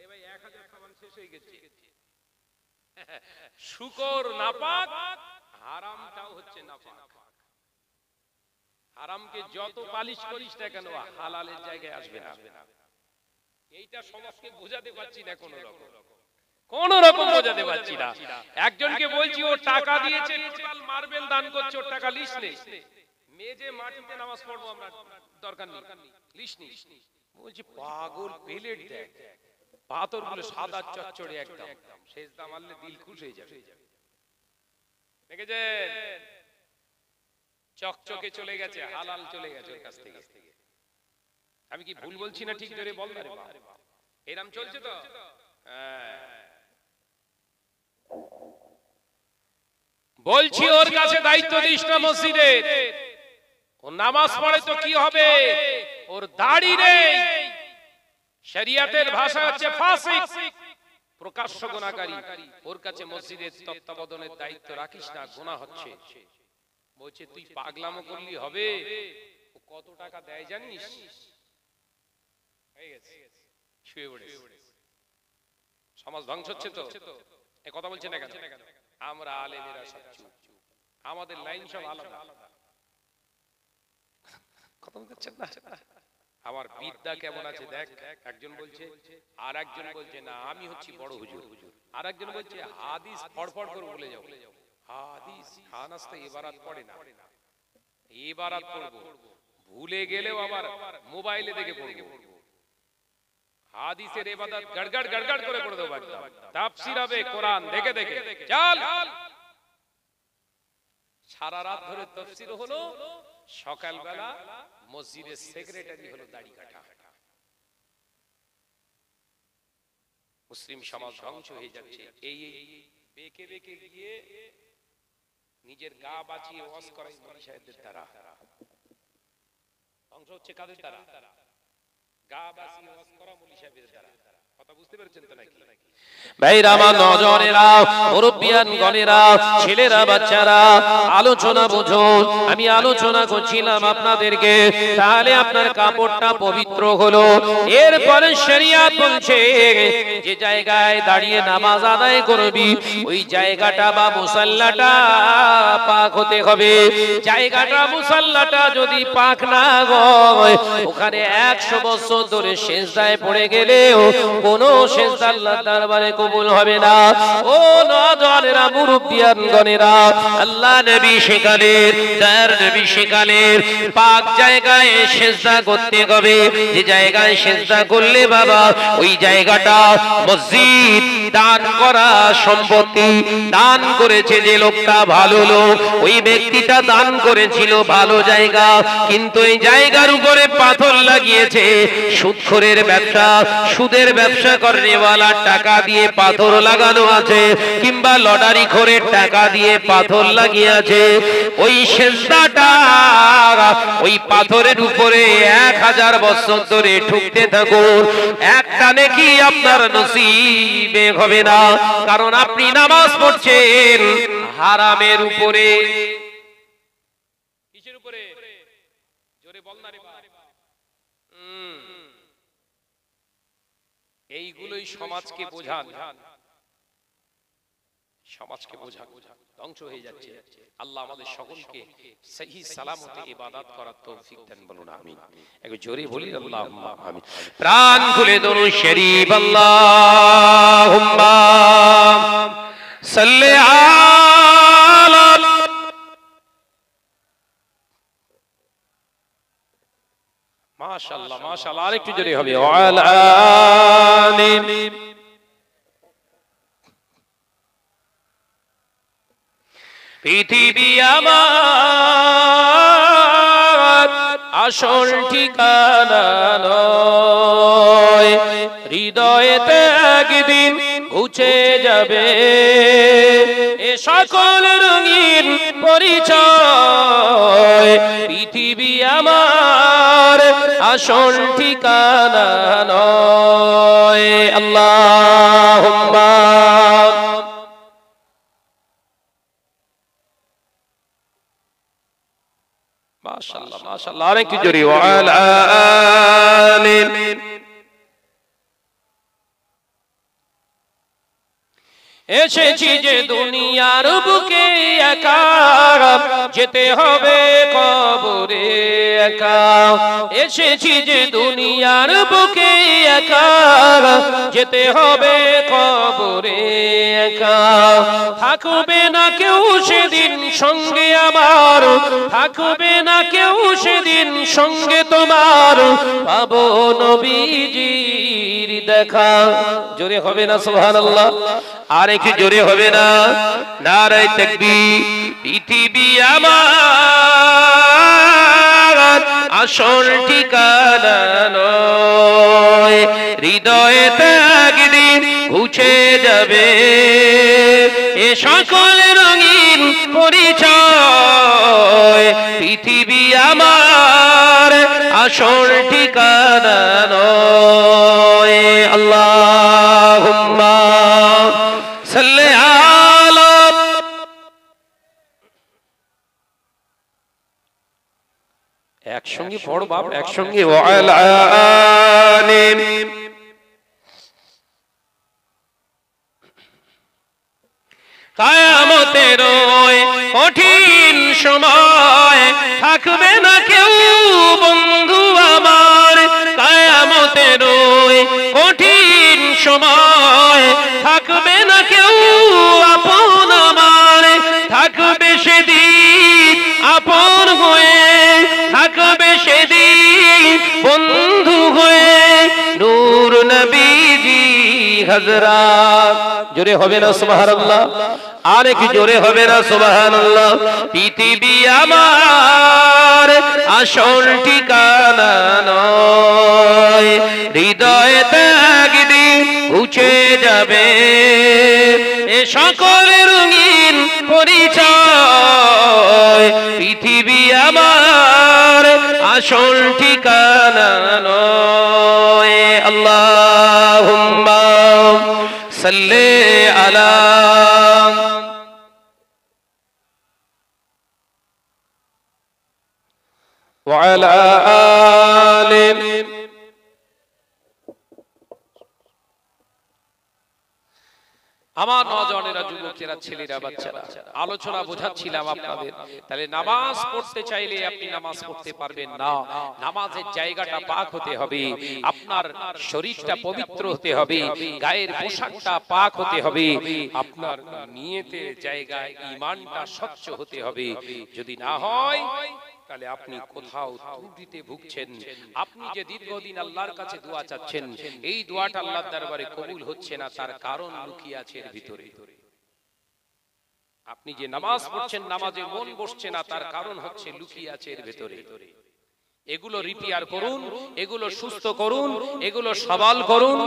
এ ভাই 1000 সাবান শেষ হয়ে গেছে। শুকর নাপাক, হারামটাও হচ্ছে নাপাক। হারামকে যত পালিশ করিস না কেন হালালের জায়গায় আসবে না। এইটা সমাজকে বোঝাতে পারছি না, কোন রকম বোঝাতে পারছি না। একজনকে বলছি ও টাকা দিয়েছে, টোটাল মার্বেল দান করছে, ওর টাকা লিস্ট নেই। মেজে মাটিতে নামাজ পড়বো আমরা, দরকার নেই, লিস্ট নেই। বলছি পাগল, প্লেট দেখ, পাথরগুলো সাদা চচ্চড়ে একদম, সেজদা মারলে দিল খুশ হয়ে যাবে। দেখেছেন, চকচকে চলে গেছে, হালাল চলে গেছে ওর কাছ থেকে। আমি কি ভুল বলছি না? ঠিক ধরে বল না রে বাবা, এরকম চলছে তো। বলছি ওর কাছে দায়িত্ব দিস না মসজিদে। ও নামাজ পড়ে তো কি হবে, ওর দাড়ি নেই, শরিয়াতের ভাষা হচ্ছে ফাসিক, প্রকাশ্য গুনাহগারী। ওর কাছে মসজিদের তত্ত্বাবধানের দায়িত্ব রাখিস না, গুনাহ হচ্ছে। বলছে তুই পাগলামো করলি হবে? ও কত টাকা দেয় জানিস? হয়ে গেছে, শুয়ে পড়ে। সমাজ ধ্বংস হচ্ছে তো। এই কথা বলছে না কেন? আমরা আলেমেরা সব চুপ, আমাদের লাইন সব আলাদা। কথা বলছেন না? আমার বিদ্যা কেমন আছে দেখ। একজন বলছে, আর একজন বলছে না আমি হচ্ছি বড় হুজুর, আর একজন বলছে হাদিস ফড়ফড় করে বলে যাও। হাদিস খানাস তো ইবারাত পড়ে না, ইবারাত পড়বো, ভুলে গেলেও আবার মোবাইলে দেখে পড়বো। হাদিসের ইবাদত গড়গড় গড়গড় করে পড়ে দেবো একদম। তাফসীর হবে কোরআন দেখে দেখে, চল। সারা রাত ধরে তাফসীর হলো, সকালবেলা মসজিদের সেক্রেটারি হলো দাড়ি কাটা। মুসলিম সমাজ ধ্বংস হয়ে যাচ্ছে এই বেঁকে বেঁকে গিয়ে নিজের গা বাঁচিয়ে ওয়াজ করাই মৌলভী সাহেবদের দ্বারা। ধ্বংস হচ্ছে কাদের দ্বারা? গা বাঁচিয়ে ওয়াজ করা মৌলভী সাহেবদের দ্বারা। কথা বুঝতে পেরেছেন তো নাকি? ভাইরা আমার, নজরেরা, মুরব্বিয়ান গণেরা, ছেলেরা, বাচ্চারা, আলোচনা বুঝুন। আমি আলোচনা করছিলাম আপনাদেরকে, তাহলে আপনার কাপড়টা পবিত্র হলো। এরপরে শরিয়াত বলছে যে জায়গায় দাঁড়িয়ে নামাজ আদায় করবি ওই জায়গাটা বা মুসাল্লাটা পাক হতে হবে। জায়গাটা মুসাল্লাটা যদি পাক না হয়, ওখানে 100 বছর ধরে সেজদায় পড়ে গেলেও কোনো সেজদা আল্লাহর দরবারে কবুল হবে না। ও নওজওয়ানেরা, মুরব্বিয়ান গণেরা, আল্লাহ নবী শেখালেন, তার নবী শেখালেন পাক জায়গায় সেজদা করতে হবে। যে জায়গায় সেজদা করলে বাবা ওই জায়গাটা মসজিদ দান করা সম্পত্তি, দান করেছে যে লোকটা ভালো লোক, ওই ব্যক্তিটা দান করেছিল ভালো জায়গা, কিন্তু এই জায়গার উপরে পাথর লাগিয়েছে। সুদখোরের ব্যবসা, সুদের ব্যবসা করেওয়ালার টাকা দিয়ে পাথর লাগানো আছে, কিংবা লটারি খোরের টাকা দিয়ে পাথর লাগিয়ে আছে। ওই সেজদাটা ওই পাথরের উপরে 1000 বছর ধরে ঠুকতে থাকুন, একটা নেকি আপনার নসিবে হবে না। কারণ আপনি নামাজ পড়ছেন হারামের উপরে। কিসের উপরে? জোরে বল না রে বাবা। এইগুলোই সমাজকে বোঝান, সমাজকে বোঝান। ধ্বংস হয়ে যাচ্ছে। আল্লাহ আমাদের সকলকে সহি সালামতে ইবাদত করার তৌফিক দেন, বলুন আমিন। একটু জোরে বলি আল্লাহুম্মা আমিন। প্রাণ খুলে দরুদ শরীফ আল্লাহুম্মা সাল্লি আলা মাশাআল্লাহ মাশাআল্লাহ। আরেকটু জোরে হবে ওয়াল আলি। পৃথিবী আমার আসল ঠিকানা নয়, হৃদয়েতে একদিন ঘুচে যাবে এ সকল রঙিন পরিচয়। পৃথিবী আমার আসল ঠিকানা নয়। আল্লাহুম্মা মাশাআল্লাহ মাশাআল্লাহ। আরেকটু জোরে ওয়াল আলি। এসেছি যে দুনিয়ার বুকে একা, যেতে হবে কবরে একা। এসেছি যে দুনিয়ার বুকে একা, যেতে হবে কবরে একা। থাকবে না কেউ সেদিন সঙ্গে আমার, থাকবে না কেউ সেদিন সঙ্গে তোমার, পাবো নবীজির দেখা। জোরে হবে না সুবহানাল্লাহ? আর একটু জোরে হবে না? নারে তাকবীর। পৃথিবী আমার আসল ঠিকানা নয়, হৃদয়েতে একদিন ঘুচে যাবে এ সকল রঙিন পরিচয়। পৃথিবী আমার আসল ঠিকানা নয়। আল্লাহুম্মা সাল্লি আলা। একসঙ্গে পড় বাপ, একসঙ্গে। ওয়া আলা আলি। কিয়ামতের ওই কঠিন সময় থাকবে না কেউ বন্ধু আমার। কিয়ামতের ওই কঠিন সময় থাকবে না কেউ আপন আমার। থাকবে সেদিন আপন হয়ে, থাকবে সেদিন বন্ধু হয়ে নূর নবীজি হযরত। জোরে হবে না সুবহানাল্লাহ? আর কি জোরে হবে না সুবহানাল্লাহ? পৃথিবী আমার আসল ঠিকানা নয়, হৃদয়েতে একদিন ঘুচে যাবে এ সকল রঙিন পরিচয়। পৃথিবী আমার আসল ঠিকানা নয়। আল্লাহুম্মা সাল্লি আলা। ওয়া আলা আলি। আমার নওজওয়ানেরা, যুবকেরা, ছেলেরা, বাচ্চারা, আলোচনা বোঝাচ্ছিলাম আপনাদের। তাহলে নামাজ পড়তে চাইলে আপনি নামাজ পড়তে পারবেন না। নামাজের জায়গাটা পাক হতে হবে, আপনার শরীরটা পবিত্র হতে হবে, গায়ের পোশাকটা পাক হতে হবে, আপনার নিয়তের জায়গায় ঈমানটা স্বচ্ছ হতে হবে। যদি না হয় তাহলে আপনি কোথাও ত্রুটিতে ভুগছেন। আপনি যে দীর্ঘদিন আল্লাহর কাছে দোয়া চাচ্ছেন, এই দোয়াটা আল্লাহর দরবারে কবুল হচ্ছে না, তার কারণ লুকিয়ে আছে এর ভিতরে। আপনি যে নামাজ পড়ছেন, নামাজে মন বসছে না, তার কারণ হচ্ছে লুকিয়ে আছে এর ভিতরে। এগুলো রিপেয়ার করুন, এগুলো সুস্থ করুন, এগুলো সবাল করুন,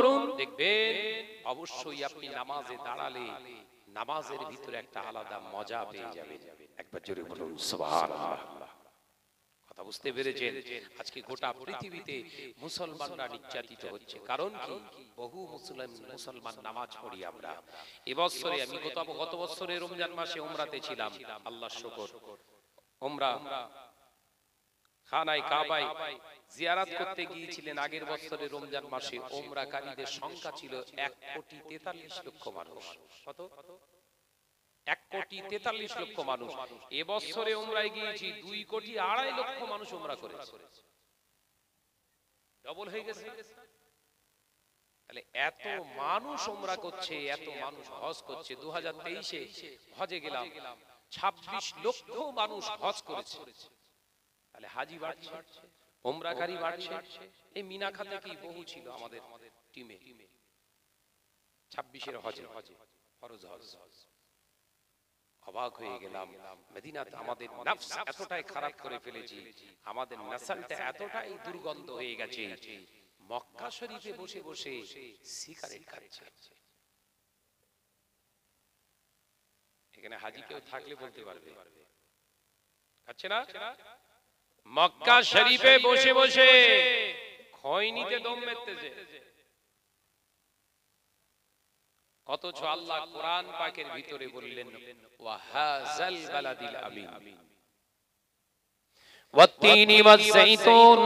দেখবেন অবশ্যই আপনি নামাজে দাঁড়ালে নামাজের ভিতরে একটা আলাদা মজা পেয়ে যাবেন। একবার জোরে বলুন সুবহানাল্লাহ। কথা বুঝতে পেরেছেন? আজকে গোটা পৃথিবীতে মুসলমানরা নির্যাতিত হচ্ছে। কারণ কি? বহু মুসলমান নামাজ পড়ি আমরা। এবছরে আমি গত বছরে রমজান মাসে উমরাতে ছিলাম, আল্লাহর শুকর। উমরা খানায় কাবায় জিয়ারত করতে গিয়েছিলেন আগের বছরে রমজান মাসে। উমরাকারীদের সংখ্যা ছিল 1,43,00,000 মানুষ। কত? 1,43,00,000 মানুষ। এবছরে উমরায় গিয়েছি 2,02,50,000 মানুষ উমরা করেছে। ডবল হয়ে গেছে। তাহলে এত মানুষ উমরা করছে, এত মানুষ হজ করছে। 2023-এ হজে গেলাম, 26 লক্ষ মানুষ হজ করেছে। তাহলে হাজি বাড়ছে, উমরাকারী বাড়ছে। এই মিনাখা থেকেই বহু ছিল আমাদের টিমে 26-এর হজে, ফরজ হজ। অবাক হয়ে গেলাম। মদিনাতে আমাদের নফস এতটাই খারাপ করে ফেলেছি, আমাদের নসলটা এতটাই দুর্গন্ধ হয়ে গেছে, মক্কা শরীফে বসে বসে সিগারেট খাচ্ছে। এখানে হাজি কেউ থাকলে বলতে পারবে, খাচ্ছে না? মক্কা শরীফে বসে বসে খয়নিতে দম মেরতেছে। অথচ আল্লাহ কোরআন পাকের ভিতরে বললেন ওয়া হাযাল বালাদিল আমিন। ওয়াত্তিনি ওয়াজ্জাইতুন,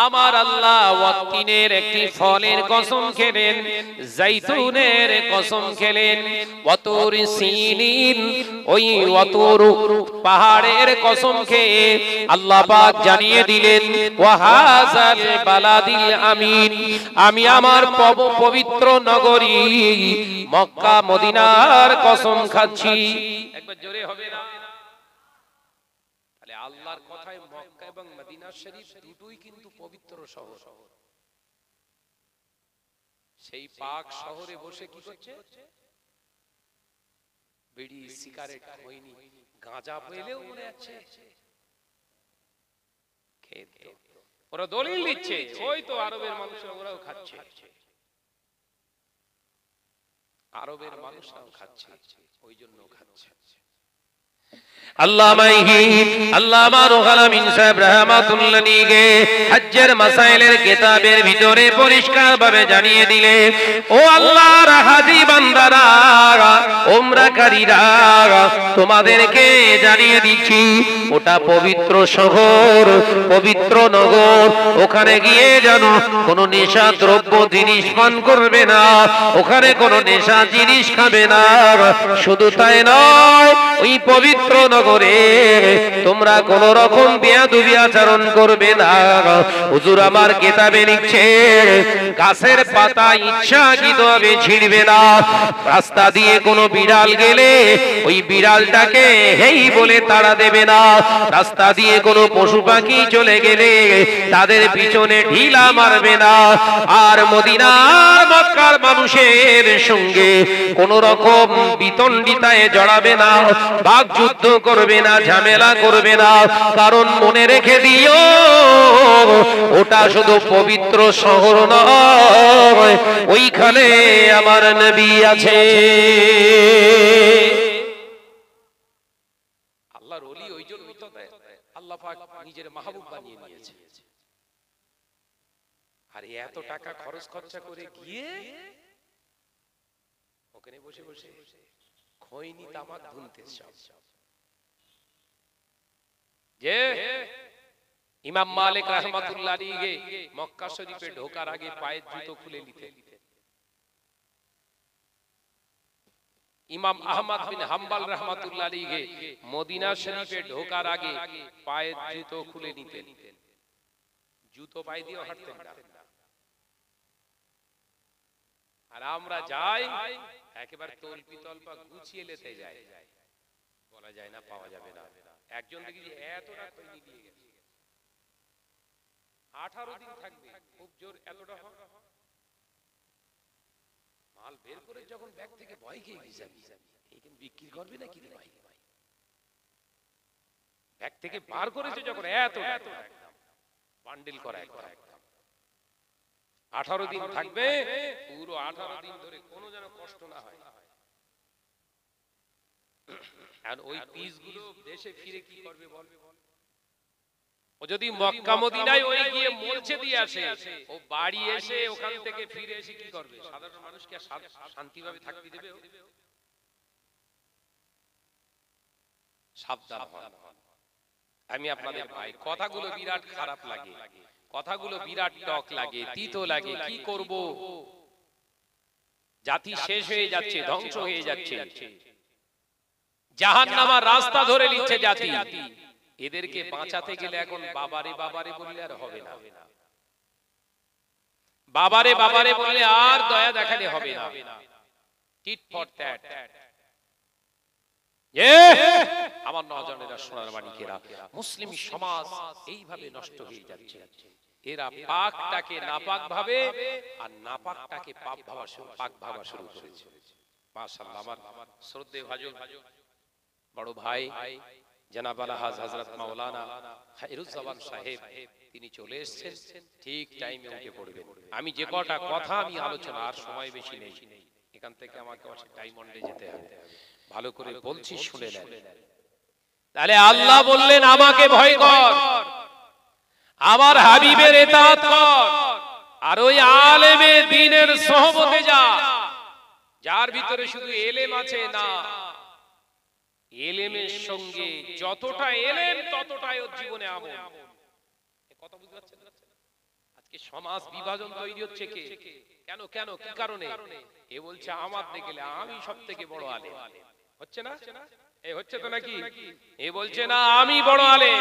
আমার আল্লাহ ওয়াত্তিনের একটি ফলের কসম খেলেন, জাইতুনের কসম খেলেন, ওয়াতুর সিনিন, ওই ওয়াতুর পাহাড়ের কসম খেয়ে আল্লাহ পাক জানিয়ে দিলেন ওয়া হাযাল বালাদিল আমিন, আমি আমার পবিত্র নগরী মক্কা মদিনার কসম খাচ্ছি। একবার জোরে হবে না? তাহলে আল্লাহর কথায় মক্কা এবং মদিনা শরীফ দুটোই কিন্তু পবিত্র শহর। সেই পাক শহরে বসে কি করছে? বিড়ি, সিগারেট, খৈনি, গাঁজা পেলেও মনে আছে ওরা দলিল দিচ্ছে, ওই তো আরবের মানুষ ওরাও খাচ্ছে, আরবের মানুষরাও খাচ্ছে, ওই জন্য খাচ্ছে। আল্লামা রুহুল আমিন সাহেব রাহমাতুল্লাহ আলাইহি হজ্জের মাসাইলের কিতাবের ভিতরে পরিষ্কার ভাবে জানিয়ে দিলে, ও আল্লাহর হাজী বান্দারা, উমরাকারীরা, তোমাদেরকে জানিয়ে দিচ্ছি ওটা পবিত্র শহর, পবিত্র নগর। ওখানে গিয়ে জানো কোনো নেশা দ্রব্য জিনিস পান করবে না, ওখানে কোনো নেশা জিনিস খাবে না। শুধু তাই নয়, ওই পবিত্র নগরে তোমরা কোন রকম বেয়াদবি আচরণ করবে না। হুজুর আমার কিতাবে লিখছে, গাছের পাতা ইচ্ছাকৃতভাবে ছিঁড়বে না। রাস্তা দিয়ে কোনো বিড়াল গেলে ওই বিড়ালটাকে হেই বলে তাড়া দেবে না। রাস্তা দিয়ে কোনো পশু পাখি চলে গেলে তাদের পিছনে ঢিলা মারবে না। আর মদিনার মক্কার মানুষের সঙ্গে কোন রকম বিতণ্ডিতায় জড়াবে না, বাকযুদ্ধ করবে না, ঝামেলা করবে না। কারণ মনে রেখে দিও, ওটা শুধু পবিত্র শহর নয়, ওইখানে আমার নবী আছে। আল্লাহর ওলি ওই জন্যই তো আল্লাহ পাক নিজের মাহবুব বানিয়ে নিয়েছে। আর এত টাকা খরচ খরচা করে গিয়ে ওখানে বসে বসে খৈনি তামাক ধুনতে সব। যে ইমাম মালিক রাহমাতুল্লাহ আলাইহি মক্কা শরীফে ঢোকার আগে পায়ের জুতো খুলে নিতেন। ইমাম আহমদ বিন হাম্বল রাহমাতুল্লাহ আলাইহি মদিনা শরীফে ঢোকার আগে পায়ের জুতো খুলে নিতেন। জুতো পায়ে দিয়ে হাঁটতেন না। আর আমরা যাই একেবারে তলপি তলপা গুছিয়ে লেতে যাই, বলা যায় না পাওয়া যাবে না। একজন দেখি এতটা খৈনি দিয়ে গেছে, 18 দিন থাকবে, খুব জোর এতটা মাল বের করে যখন ব্যাগ থেকে ভয় খেয়ে যাবি, এইখানে বিক্রি করবে না কি ভাই? ব্যাগ থেকে বার করেছে যখন এতটা বান্ডিল করা একদম 18 দিন থাকবে, পুরো 18 দিন ধরে কোনো যেন কষ্ট না হয়। আর ওই পিসগুলো দেশে ফিরে কি করবে বল? ও যদি মক্কা মদিনায় ওই গিয়ে মরছে দিয়ে আসে, ও বাড়ি এসে ওখান থেকে ফিরে এসে কি করবে? সাধারণ মানুষকে শান্তিভাবে থাকতে দেবে? সাবধান হন। আমি আপনাদের ভাই, কথাগুলো বিরাট খারাপ লাগে, কথাগুলো বিরাট টক লাগে, তিতো লাগে। কি করব? জাতি শেষ হয়ে যাচ্ছে, ধ্বংস হয়ে যাচ্ছে, জাহান্নামের রাস্তা ধরে নিচ্ছে জাতি। এদেরকে বাঁচাতে গেলে এখন বাবারে বাবারে বললে আর হবে না, বাবারে বাবারে বললে আর দয়া দেখালে হবে না। Tit for tat. আমার নজনেরা, সোনার মানিকেরা, মুসলিম সমাজ এইভাবে নষ্ট হয়ে যাচ্ছে। এরা পাকটাকে নাপাক ভাবে আর নাপাকটাকে পাক ভাবা শুরু করেছে। মাশাআল্লাহ, আমার শ্রদ্ধেয় ভাজন বড় ভাই জনাব আলহাজ হযরত মাওলানা খায়রুজ্জামান সাহেব, তিনি চলে এসেছেন, ঠিক টাইমে উঠে পড়বেন। আমি যে কটা কথা আমি আলোচনা, আর সময় বেশি নেই, এখান থেকে আমাকে ডায়মন্ডে যেতে হবে। ভালো করে বলছি, শুনে নেন। তাহলে আল্লাহ বললেন আমাকে ভয় কর, আমার হাবিবের ইতাআত কর, আর ওই আলেমে দ্বীনের সোহবতে যা, যার ভিতরে শুধু ইলম আছে না, এলেমের সঙ্গে যতটা এলেম ততটাই ওর জীবনে আমল। কথা বুঝতে পারছেন? আজকে সমাজ বিভাজন তৈরি হচ্ছে কে কেন কেন কি কারণে? এ বলছে আমার দেখলে আমি সবথেকে বড় আলেম। হচ্ছে না? এই হচ্ছে তো নাকি? এ বলছে না আমি বড় আলেম।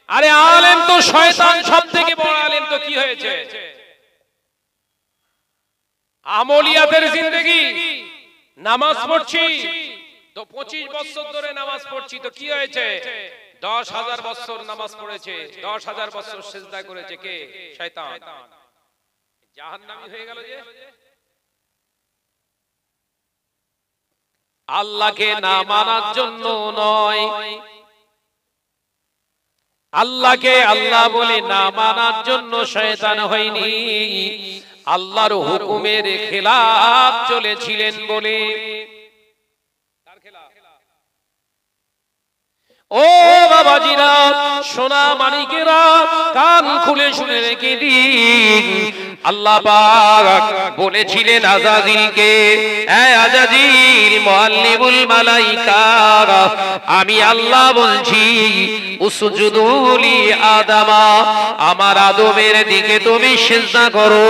আরে আলেম তো শয়তান সবথেকে বড় আলেম। তো কি হয়েছে? আমলিয়াতের জিন্দেগি, নামাজ পড়ছি তো 25 বছর ধরে নামাজ পড়ছি, তো কি হয়েছে? 10,000 বছর নামাজ পড়েছে, 10,000 বছর সিজদা করেছে কে? শয়তান। জাহান্নামী হয়ে গেল যে। আল্লাহকে না মানার জন্য নয়, আল্লাহকে আল্লাহ বলে না মানার জন্য শয়তান হয়নি, আল্লাহর হুকুমের খেলাফ চলেছিলেন বলে। ও বাবাজিরা, সোনা মানিকেরা, কান খুলে শুনে রেখে দিন। আল্লাহ পাক বলেছিলেন আযাজিলকে, এ আযাজিল মুআল্লিমুল মালাইকা, আমি আল্লাহ বলছি উসজুদু লি আদামা, আমার আদমের দিকে তুমি সিজদা করো,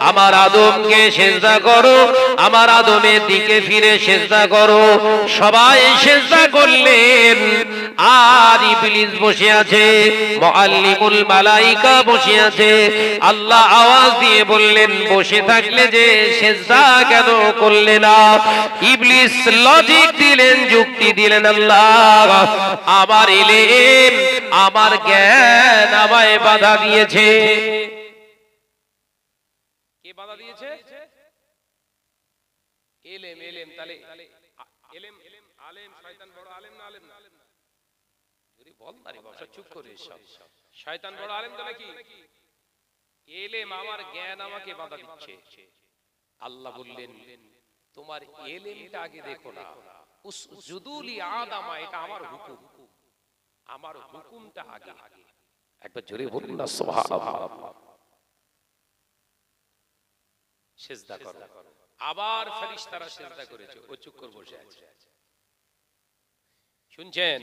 আমার আদমকে সিজদা করো, আমার আদমের দিকে ফিরে সিজদা করো। সবাই সিজদা করলেন, আর ইবলিস বসে আছে, মুআল্লিমুল মালাইকা বসে আছে। আল্লাহ আওয়াজ দিয়ে বললেন, বসে থাকলে যে সিজদা কেন করলে না? ইবলিস লজিক দিলেন, যুক্তি দিলেন, আল্লাহ আমার ইলম, আমার জ্ঞান আমায় বাধা দিয়েছে। কে বাধা দিয়েছে? ইলম। ইলম তাহলে ইলম আলেম, শয়তান বড় আলেম না আলেম না? যদি বল না রে বাবা, চুপ করে সব। শয়তান বড় আলেম তো নাকি? ইলম আমার জ্ঞান আমাকে বাধা দিচ্ছে। আল্লাহ বললেন, তোমার ইলমটা আগে দেখো না, উসজুদু লি আদামা, এটা আমার হুকুম, আমার হুকুমটা আগে। একবার জোরে বলুন না সুবহানাল্লাহ। সিজদা করো। আবার ফেরেশতারা সিজদা করেছে, ও চুপ করে বসে আছে। শুনছেন?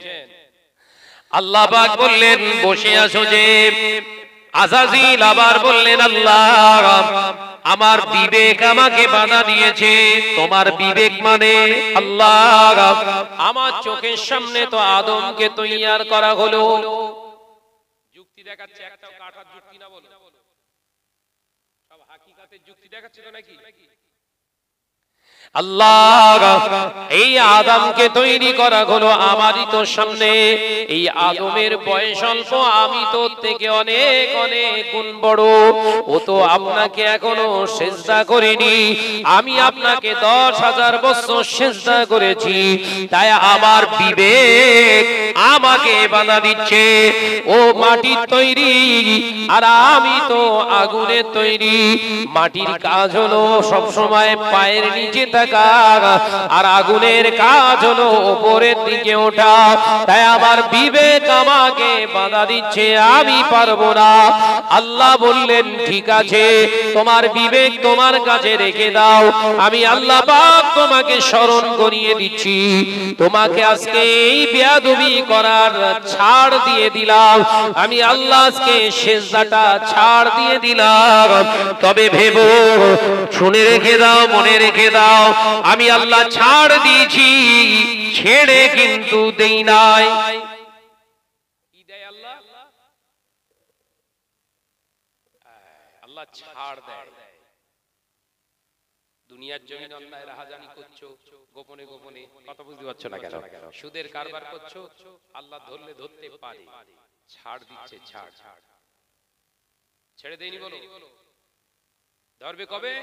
আল্লাহ পাক বললেন, বসে আছো যে। আযাজিল আবার বললেন, আল্লাহ আমার বিবেক আমাকে বাধা দিয়েছে। তোমার বিবেক মানে? আল্লাহ আমার চোখের সামনে তো আদমকে তৈয়ার করা হলো। যুক্তি দেখাচ্ছে, একটাও কাটার যুক্তি না, বলো সব হাকিকাতের যুক্তি দেখাচ্ছে তো নাকি? আল্লাহ এই আদমকে তৈরি করা হলো আমারই তো সামনে। এই আদমের বয়স অল্প, আমি তো থেকে অনেক অনেক গুণ বড়। ও তো আপনাকে এখনো সিজদা করেনি, আমি আপনাকে 10,000 বছর সিজদা করেছি। তাই আমার বিবেক আমাকে বাধা দিচ্ছে। ও মাটির তৈরি, আর আমি তো আগুনের তৈরি। মাটির কাজ হলো সব সময় পায়ের নিচে থাকা, আর আগুনের কাজ হলো উপরের দিকে ওঠা। তাই আমার বিবেক আমাকে বাধা দিচ্ছে, আমি পারবো না। আল্লাহ বললেন, ঠিক আছে, তোমার বিবেক তোমার কাছে রেখে দাও, আমি আল্লাহ পাক তোমাকে স্মরণ করিয়ে দিচ্ছি। তোমাকে আজকে এই বেয়াদবি করার ছাড় দিয়ে দিলাম, আমি আল্লাহ আজকে সিজদাটা ছাড় দিয়ে দিলাম। তবে ভেবো, শুনে রেখে দাও, মনে রেখে দাও, আমি আল্লাহ ছাড় দিয়েছি, ছেড়ে কিন্তু দেই নাই। কি দেয় আল্লাহ? আল্লাহ ছাড় দেয়। দুনিয়ার জমিনে অন্যায় রাহাজানি করছো, গোপনে গোপনে, কথা বুঝতে পারছো না কেন? সুদের কারবার করছো, আল্লাহ ধরলে ধরতে পারে, ছাড় দিচ্ছে। ছাড় ছেড়ে দেয়নি বলো? ধরবে কবে?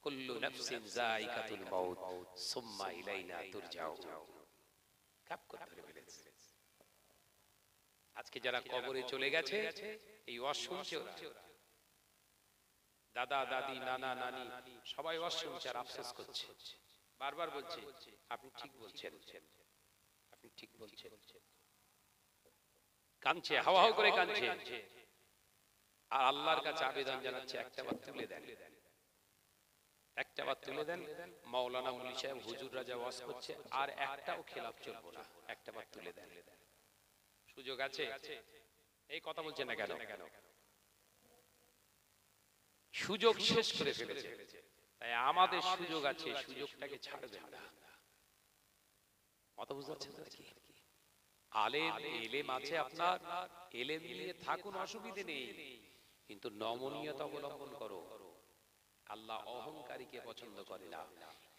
কুল্লু নাফসিন যায়িকাতুল মাউত সুম্মা ইলাইনা তুরজাউন। কাপ করে ধরে ফেলেছে। আজকে যারা কবরে চলে গেছে, এই ওয়াজ শুনছে ওরা, দাদা দাদি নানা নানি সবাই ওয়াজ শুনছে আর আফসোস করছে, বারবার বলছে আপনি ঠিক বলছেন, আপনি ঠিক বলছেন। কাঁদছে, হাওয়া হাওয়া করে কাঁদছে, আর আল্লাহর কাছে আবেদন জানাচ্ছে, একটা বার তুলে দেন। একটা বার তুলে দেন, মাওলানা মুলি সাহেব হুজুর রাজা ওয়াজ করছে, আর একটাও খেলাফ চলবো না, একটা বার তুলে দেন। সুযোগ আছে? এই কথা বলছেন না কেন? সুযোগ শেষ করে ফেলেছে, তাই আমাদের সুযোগ আছে, সুযোগটাকে ছাড়বেন না। কথা বুঝতে পারছেন নাকি? এলেম আছে আপনার, এলেম নিয়ে থাকুন, অসুবিধে নেই, কিন্তু নমনীয়তা অবলম্বন করো। আল্লাহ অহংকারীকে পছন্দ করে না।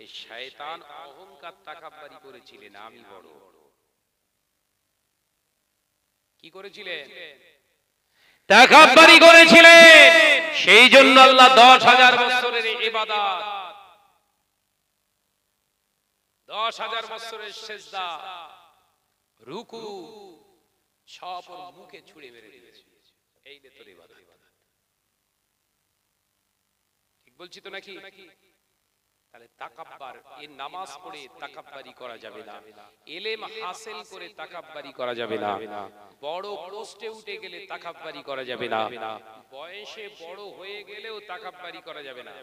এই শয়তান অহংকার তাকাব্বুরি করেছিলেন, আমি বড়। কি করেছিলেন? তাকাব্বুরি করেছিলেন। সেই জন্য আল্লাহ 10,000 বছরের ইবাদত, 10,000 বছরের সিজদা, রুকু সব ওর মুখে ছুঁড়ে মেরে দিয়েছে। এই নে তোর ইবাদত। ঠিক বলছি তো নাকি? তাহলে তাকাব্বুর, এই নামাজ পড়ে তাকাব্বুরি করা যাবে না, ইলম হাসিল করে তাকাব্বুরি করা যাবে না, বড় পোস্টে উঠে গেলে তাকাব্বুরি করা যাবে না, বয়সে বড় হয়ে গেলেও তাকাব্বুরি করা যাবে না।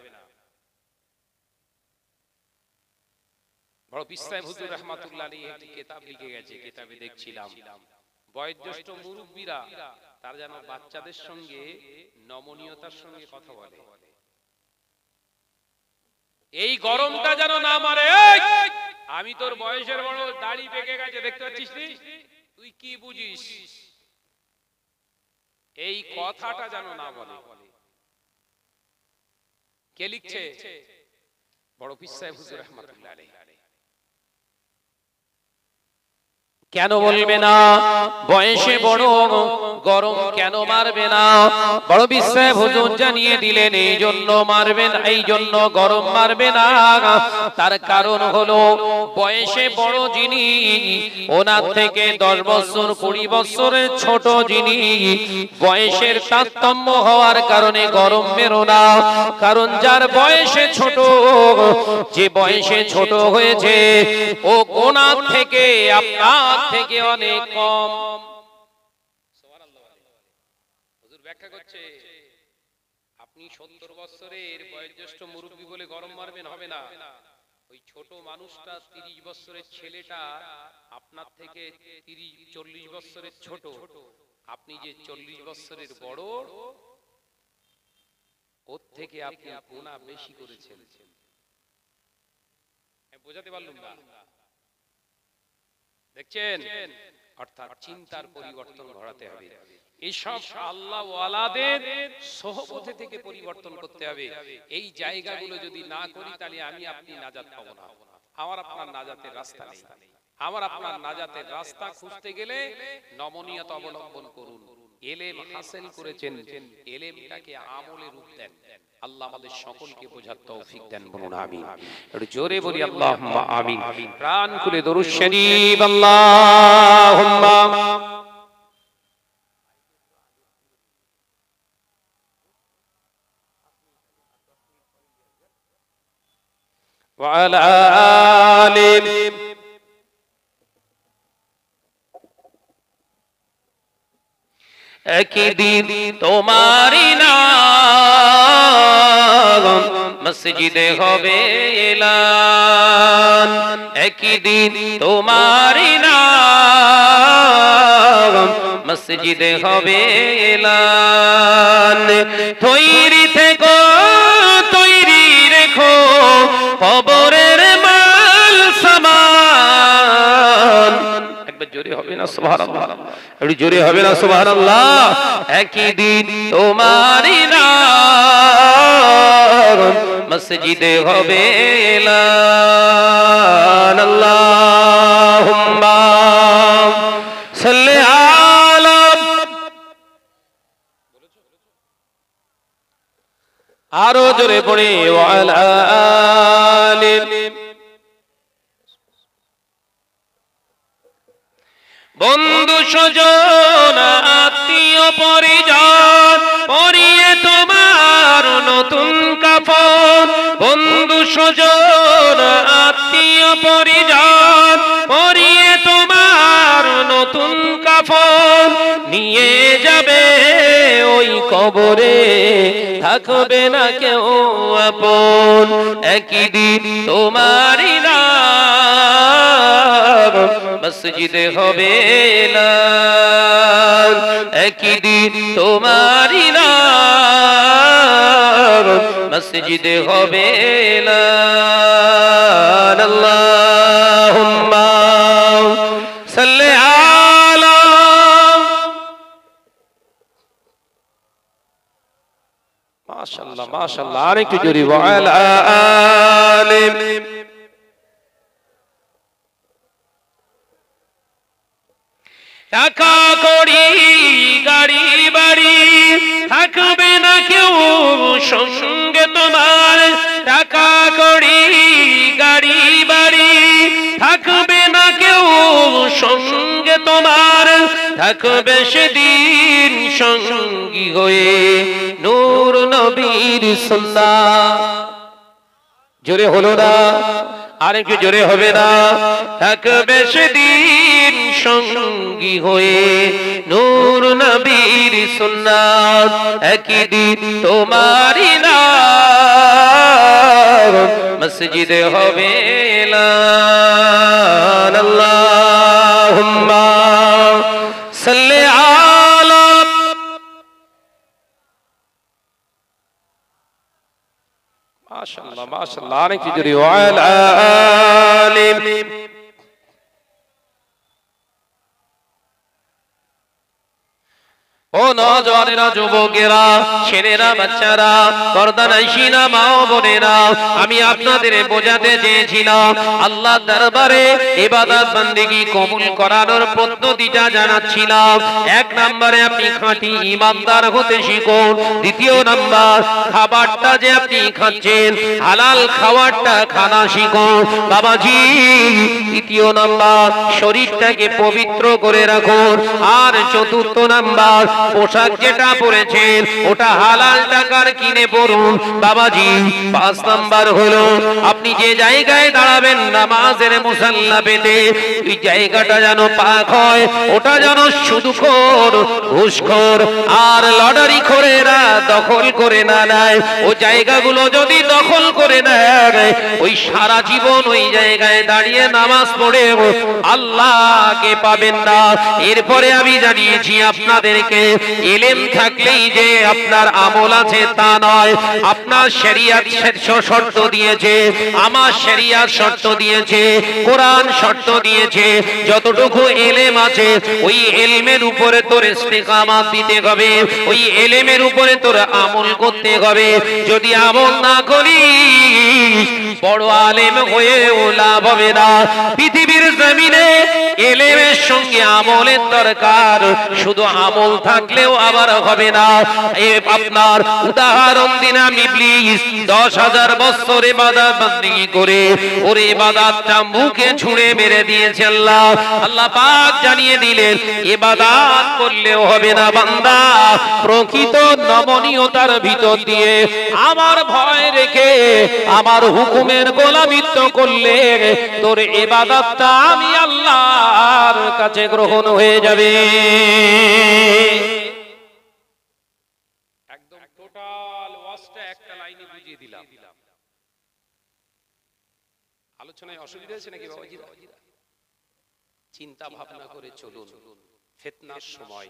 বড় পীর সাহেব হুজুর রাহমাতুল্লাহ আলাইহি একটি কিতাব লিখে গেছে, কিতাবে দেখছিলাম বয়োজ্যেষ্ঠ মুরব্বীরা তারা যেন বাচ্চাদের সঙ্গে নমনীয়তার সঙ্গে কথা বলে। এই গরমটা যেন না মারে, আমি তোর বয়সের বড়, দাড়ি পেকে গেছে, দেখতে পাচ্ছিস তুই কি বুঝিস, এই কথাটা যেন না বলে। কে লিখছে? বড় পীর সাহেব হুজুর রাহমাতুল্লাহ আলাইহি। কেন বলবে না? বয়সে বড়, গরম কেন মারবে না? বড় পীর সাহেব হুজুর জানিয়ে দিলেন এই জন্য মারবেন, এই জন্য গরম মারবে না। তার কারণ হলো বয়সে বড় যিনি, ওনার থেকে 10 বছর 20 বছরের ছোট যিনি, বয়সের তারতম্য হওয়ার কারণে গরম বেরো না। কারণ যার বয়সে ছোট, যে বয়সে ছোট হয়েছে, ও ওনার থেকে, আপনার থেকে অনেক কম। সুবহানাল্লাহ। হুজুর ব্যাখ্যা করছে, আপনি 70 বছরের বয়োজ্যেষ্ঠ মুরব্বি বলে গরম মারবেন, হবে না। ওই ছোট মানুষটা, 30 বছরের ছেলেটা আপনার থেকে 30-40 বছরের ছোট, আপনি যে 40 বছরের বড়, ওর থেকে আপনি গুনাহ বেশি করেছেন। বোঝাতে পারলাম না? দেখছেন? অর্থাৎ চিন্তার পরিবর্তন ঘটাতে হবে। এইসব আল্লাহ ওয়ালাদের সোহবত থেকে পরিবর্তন করতে হবে। এই জায়গাগুলো যদি না করি, তাহলে আমি আপনি নাজাত পাবো না। আমার আপনার নাজাতের রাস্তা নেই। আমার আপনার নাজাতের রাস্তা খুঁজতে গেলে নমনীয়তা অবলম্বন করুন। ইলম হাসিল করেছেন, ইলমটাকে আমলে রূপ দেন। আল্লাহ আমাদের সকলকে বোঝার তৌফিক দেন, বলুন আমিন। একটু জোরে বলি আল্লাহুম্মা আমিন। প্রাণ খুলে দরুদ শরীফ আল্লাহুম্মা। ওয়া আলা আলি। একদিন তোমারি নাম মসজিদে হবে এলান, একদিন তোমারি নাম মসজিদে হবে এলান। তৈরি থেকো, তৈরি রেখো কবরের মাল সামান। একবার জোরে হবে না সুবহানাল্লাহ? একটু জোরে হবে না সুবহানাল্লাহ? একদিন তোমারি নাম মসজিদে হবে এলান। আল্লাহুম্মা সাল্লি আলা। আরো জোরে পড়ে ওয়া আলা আলি। বন্ধু স্বজন আত্মীয় পরিজন পরিয়ে তোমার নতুন কাফন, বন্ধু স্বজন আত্মীয় পরিজন পরিয়ে তোমার নতুন কাফন, নিয়ে যাবে ওই কবরে, থাকবে না কেউ আপন। একই দিন তোমারই নাম মসজিদে হবে এলান, একই দিন তোমারই নাম মসজিদে হবে এলান। আল্লাহুম্মা সাল্লি আলা মাশাআল্লাহ মাশাআল্লাহ, আরেকটু জোরে ওয়ালা আলি। টাকা কড়ি গাড়ি বাড়ি থাকবে না কেউ সঙ্গে তোমার, টাকা কড়ি গাড়ি বাড়ি থাকবে না কেউ সঙ্গে তোমার, থাকবে সেদিন সঙ্গী হয়ে নূর নবীর সুন্নাহ। জোরে হলো না, আরেকটু জোরে হবে না? থাকবে সেদিন সঙ্গী হয়ে নূর নবীর সুন্নাত, একই দিন তোমারই নাম মসজিদে হবে এলান। আল্লাহুম্মা সাল্লি আলা মাশাআল্লাহ মাশাআল্লাহ, আরেকটু জোরে ওয়ালা আলি। ও নওজওয়ানেরা, যুবকেরা, ছেলেরা, বাচ্চারা, পর্দা নাইসিনা মা ও বোনেরা, আমি আপনাদের বোঝাতে চেয়েছিলাম আল্লাহর দরবারে ইবাদত বান্দেগী কবুল করানোর পদ্ধতিটা জানাচ্ছিলাম। এক নম্বরে আপনি খাঁটি ঈমানদার হতে শিখুন। দ্বিতীয় নাম্বার, খাবারটা যে আপনি খাচ্ছেন হালাল খাবারটা খানা শিখুন বাবাজি। তৃতীয় নাম্বার, শরীরটাকে পবিত্র করে রাখুন। আর চতুর্থ নাম্বার, পোশাক যেটা পরেছেন ওটা হালাল টাকার কিনে পরুন বাবাজি। পাঁচ নাম্বার হলো আপনি যে জায়গায় দাঁড়াবেন নামাজের মুসাল্লা পেতে, ওই জায়গাটা যেন পাক হয়, ওটা যেন সুদখোর, ঘুষখোর আর লটারি খোরেরা দখল করে না নেয়। ওই জায়গাগুলো যদি দখল করে নেয়, ওই সারা জীবন ওই জায়গায় দাঁড়িয়ে নামাজ পড়ে আল্লাহকে পাবেন না। এরপরে আমি জানিয়েছি আপনাদেরকে, ইলম থাকলেই যে আপনার আমল আছে তা নয়। আপনার শরীয়ত শর্ত দিয়েছে, আমার শরীয়ত শর্ত দিয়েছে, কোরআন শর্ত দিয়েছে, যতটুকু ইলম আছে ওই ইলমের উপরে তোর ইস্তেকামাত দিতে হবে, ওই ইলমের উপরে তোর আমল করতে হবে। যদি আমল না করিস বড় আলেম হয়েও লাভ হবে না। পৃথিবীর জমিনে ইলমের সঙ্গে আমলের দরকার, শুধু আমল থাকলেও আবার হবে না। আপনার উদাহরণ দিলাম, ইবলিস 10,000 বছর ইবাদত বান্দেগী করে ওর ইবাদতটা মুখে ছুঁড়ে মেরে দিয়েছে আল্লাহ। আল্লাহ পাক জানিয়ে দিলেন ইবাদত করলেও হবে না বান্দা, প্রকৃত নমনীয়তার ভিতর দিয়ে আমার ভয় রেখে আমার হুকুমের গোলামিত্ব করলে তোর ইবাদতটা আমি আল্লাহর কাছে গ্রহণ হয়ে যাবে। একদম টোটাল ওয়াজটা একটা লাইনে বুঝিয়ে দিলাম। আলোচনায় অসুবিধা হয়েছে নাকি বাবাজি? চিন্তা ভাবনা করে চলুন। ফিতনার সময়,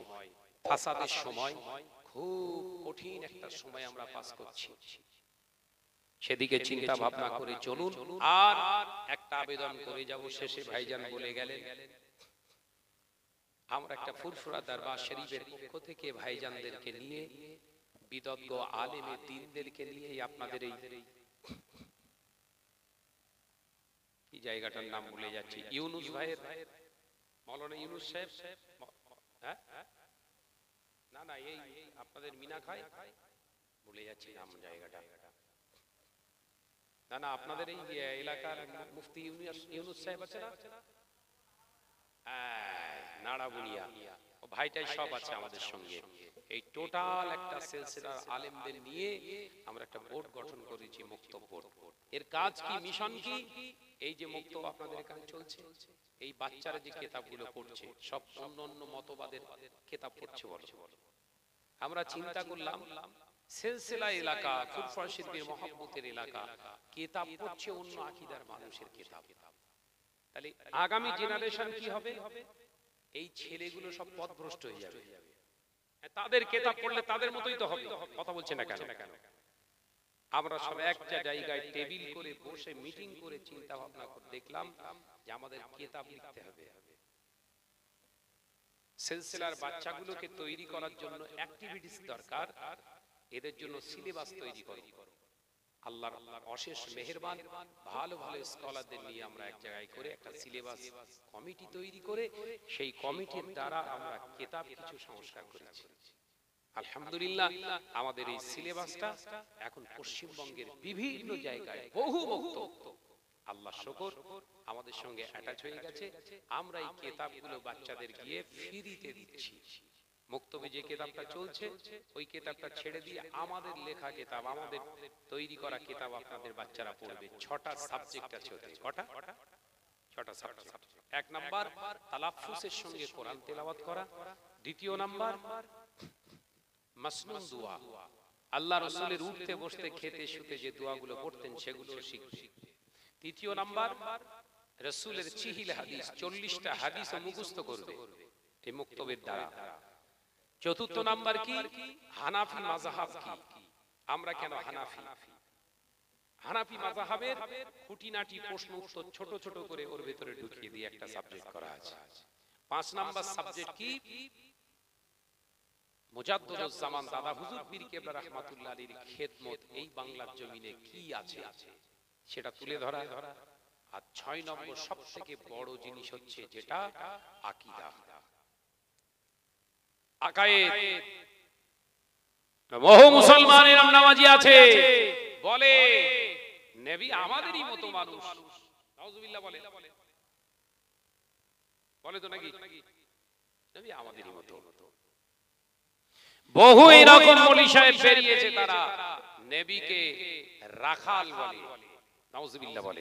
ফাসাদের সময়, খুব কঠিন একটা সময় আমরা পাস করছি, সেদিকে চিন্তা ভাবনা করে চলুন। আর একটা আবেদন করে যাব, শেষে ভাইজান বলে গেলেন, আমরা একটা ফুরফুরা দরবার শরীফের পক্ষ থেকে ভাইজানদেরকে নিয়ে, বিদগ্ধ আলেমে দ্বীনদেরকে নিয়ে আপনাদের এই কি জায়গাটার নাম ভুলে যাচ্ছি, ইউনুস ভাইয়ের, মাওলানা ইউনুস সাহেব, হ্যাঁ না না এই আপনাদের মিনা খায়, ভুলে যাচ্ছি নাম জায়গাটা, না না আপনাদের এই এলাকার মুফতি ইউনুস সাহেব আছে না, নাড়াবুনিয়া, ও ভাইটাই সব আছে আমাদের সঙ্গে। এই টোটাল একটা সিলসিলার আলেমদের নিয়ে আমরা একটা বোর্ড গঠন করেছি, মুক্ত বোর্ড। এর কাজ কি, মিশন কি? এই যে মুক্ত আপনাদের এখানে চলছে, এই বাচ্চারা যে কিতাবগুলো পড়ছে সব অন্য অন্য মতবাদের কিতাব পড়ছে বড়। আমরা চিন্তা করলাম সিলসিলা এলাকা, ফুরফুরা শিল্পীর মহব্বতের এলাকা, কিতাব পড়ছে অন্য আকীদার মানুষের কিতাব। তাহলে আগামী জেনারেশন কি হবে? এই ছেলেগুলো সব পথভ্রষ্ট হয়ে যাবে। তাদের কিতাব পড়লে তাদের মতোই তো হবে। কথা বলছে না কেন? আমরা সব একটা জায়গায় টেবিল করে বসে মিটিং করে চিন্তা ভাবনা করে দেখলাম যে আমাদের কিতাব লিখতে হবে। সিলসিলার বাচ্চাগুলোকে তৈরি করার জন্য অ্যাক্টিভিটিস দরকার, এদের জন্য সিলেবাস তৈরি করো। আল্লাহর অশেষ মেহেরবান, ভালো ভালো স্কলারদের নিয়ে আমরা এক জায়গায় করে একটা সিলেবাস কমিটি তৈরি করে সেই কমিটির দ্বারা আমরা কিতাব কিছু সংস্কার করেছি। আলহামদুলিল্লাহ, আমাদের এই সিলেবাসটা এখন পশ্চিমবঙ্গের বিভিন্ন জায়গায় বহু বক্তব্য, আল্লাহ শুকর, আমাদের সঙ্গে অ্যাটাচ হয়ে গেছে। আমরা এই কিতাবগুলো বাচ্চাদের গিয়ে ফ্রিতে দিচ্ছি। মুক্তবে যে কিতাবটা চলছে ওই কিতাবটা ছেড়ে দিয়ে আমাদের লেখা কিতাব, আমাদের তৈরি করা কিতাব আপনাদের বাচ্চারা পড়বে। 6টা সাবজেক্ট আছে ওতে। কটা? 6টা সাবজেক্ট। 1 নাম্বার তালাফফুজের সঙ্গে কোরআন তেলাওয়াত করা। 2 নাম্বার মাসনুন দোয়া, আল্লাহ রাসূলের উঠতে বসতে খেতে শুতে যে দোয়াগুলো পড়তেন সেগুলো শিখবে। 3 নাম্বার রাসূলের চিহিল হাদিস, 40টা হাদিসও মুখস্থ করবে এই মুক্তবের দ্বারা। 4 নাম্বার কি? হানাফি মাযহাব কি, আমরা কেন হানাফি, হানাফি মাযহাবের খুঁটিনাটি প্রশ্ন উত্তর ছোট ছোট করে ওর ভিতরে ঢুকিয়ে দিয়ে একটা সাবজেক্ট করা আছে। 5 নাম্বার সাবজেক্ট কি? মুজাদ্দিদুজ জামান দাদা হুজুর পীর কেবলা রাহমাতুল্লাহ আলাইহির খেদমত এই বাংলার জমিনে কি আছে সেটা তুলে ধরা। আর 6 নম্বর সবথেকে বড় জিনিস হচ্ছে যেটা আকীদা, আকায়েদ। বহু মুসলমানের নামাজি আছে বলে নবী আমাদেরই মতো মানুষ, নাউজুবিল্লাহ বলে বলে তো নাকি নবী আমাদেরই মতো। বহু এরকম মৌলী সাহেব বেরিয়েছে, তারা নবীকে রাখাল বলে, নাউজুবিল্লাহ বলে।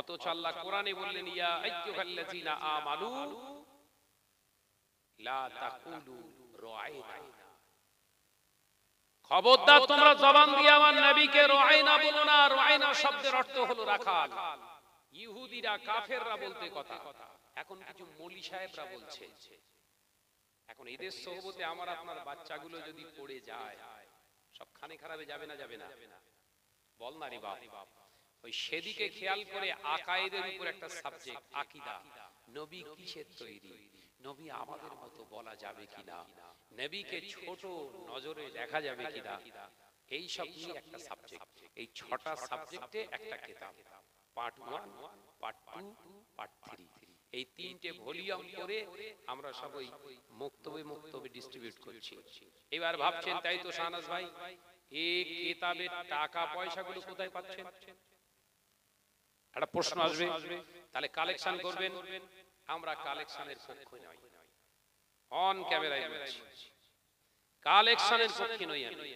অথচ আল্লাহ কোরআনে বললেন ইয়া আইয়ুহাল্লাযীনা আমানু লা তাকুলু রাআইনা, খবরদার তোমরা জবান দিয়ে আমার নবীকে রাআইনা বলো না। রাআইনা শব্দের অর্থ হলো রাখাল। ইহুদিরা কাফেররা বলতে কথা, এখন কিছু মৌলী সাহেবরা বলছে। এখন এদের সোহবতে আমার আপনার বাচ্চাগুলো যদি পড়ে যায় সব খানে খারাপে যাবে না? যাবে না? বল না রে বাপ। ওই সেদিকে খেয়াল করে আকায়েদের উপর একটা সাবজেক্ট আকীদা, নবী কিসের তৈরি, নবী আমাদের মতো বলা যাবে কিনা, নবীকে ছোট নজরে দেখা যাবে কিনা, এই সব নিয়ে একটা সাবজেক্ট। এই 6টা সাবজেক্টে একটা কিতাব, পার্ট 1, পার্ট 2, পার্ট 3, এই 3টে ভলিউম করে আমরা সবাই মুক্তবে ডিস্ট্রিবিউট করছি। এবার ভাবছেন তাই তো শাহনাজ ভাই, এই কিতাবের টাকা পয়সাগুলো কোথায় পাচ্ছেন? একটা প্রশ্ন আসবে। তাহলে কালেকশন করবেন। আমরা কালেকশনের পক্ষে নই, অন ক্যামেরায় বলছি, কালেকশনের পক্ষে নই আমি।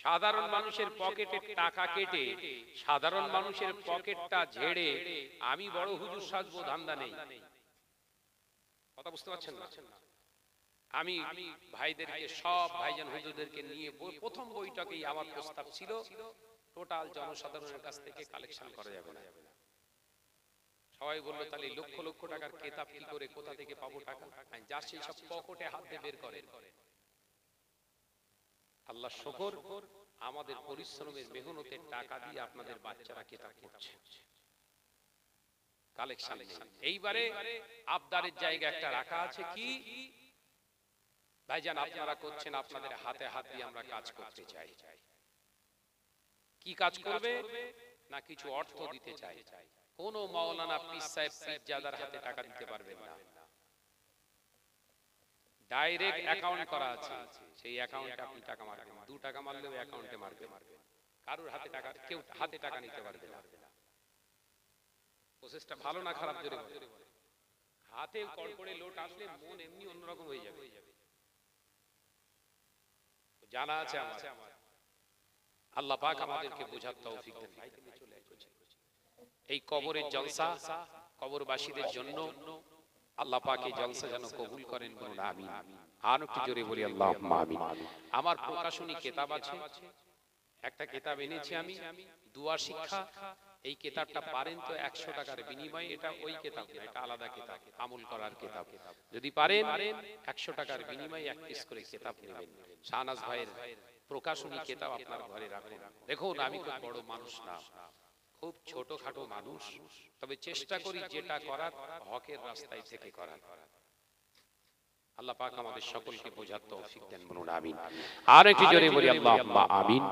সাধারণ মানুষের পকেটে টাকা কেটে সাধারণ মানুষের পকেটটা ঝেড়ে আমি বড় হুজুর সাজবো ধান্দা নেই। কথা বুঝতে পারছেন না? আমি ভাইদেরকে, সব ভাইজান হুজুরদেরকে নিয়ে প্রথম বইটাকেই আমার প্রস্তাব ছিল টোটাল জনসাধারণের কাছ থেকে কালেকশন করা যাবে না। সবাই বললো তাহলে লক্ষ লক্ষ টাকার কিতাব কি করে, কোথা থেকে পাবো টাকা? যা সেই সব পকেটে হাত দিয়ে বের করে। আল্লাহ শুকর, আমাদের পরিশ্রমের মেহনতের টাকা দিয়ে আপনাদের বাচ্চারা কিতাব পড়ছে, কালেকশন নেই। এইবারে আবদারের জায়গা একটা রাখা আছে কি ভাইজান আপনারা করছেন, আপনাদের হাতে হাত দিয়ে আমরা কাজ করতে চাই। কি কাজ করবে না, কিছু অর্থ দিতে চাই। কোন মাওলানা পীর সাহেব পীরজাদার হাতে টাকা দিতে পারবেন না। ডাইরেক্ট অ্যাকাউন্ট করা আছে, সেই অ্যাকাউন্টে আপনি টাকা মারবেন। 2 টাকা মারলেও অ্যাকাউন্টে মারবেন। কারোর হাতে টাকা, কেউ হাতে টাকা নিতে পারবে না। প্রসেসটা ভালো না খারাপ জোরে বলে? হাতে কড়কড়ে লোট আসলে মন এমনি অন্যরকম হয়ে যাবে। জানা আছে আমার। আল্লাহ পাক আমাদেরকে বোঝার তৌফিক দেন। এই কবরের জলসা কবরবাসীদের জন্য আল্লাহ পাক এই জলসা যেন কবুল করেন, বলুন আমিন। আর একটু জোরে বলি আল্লাহুম্মা আমিন। আমার প্রকাশনী কিতাব আছে, একটা কিতাব এনেছি আমি, দুয়া শিক্ষা। এই কিতাবটা পারেন তো 100 টাকার বিনিময়ে, এটা ওই কিতাব না, এটা আলাদা কিতাব, আমল করার কিতাব। যদি পারেন 100 টাকার বিনিময়ে এক পিস করে কিতাব নেবেন। শাহনাজ ভাইয়ের প্রকাশনী কিতাব আপনার ঘরে রাখুন। দেখুন আমি খুব বড় মানুষ না, খুব ছোটখাটো মানুষ, তবে চেষ্টা করি যেটা করার হকের রাস্তায় থেকে করার। আল্লাহ পাক আমাদের সকলকে বোঝার তৌফিক দেন, বলুন আমিন। আর একটু জোরে বলি আল্লাহুম্মা আমিন।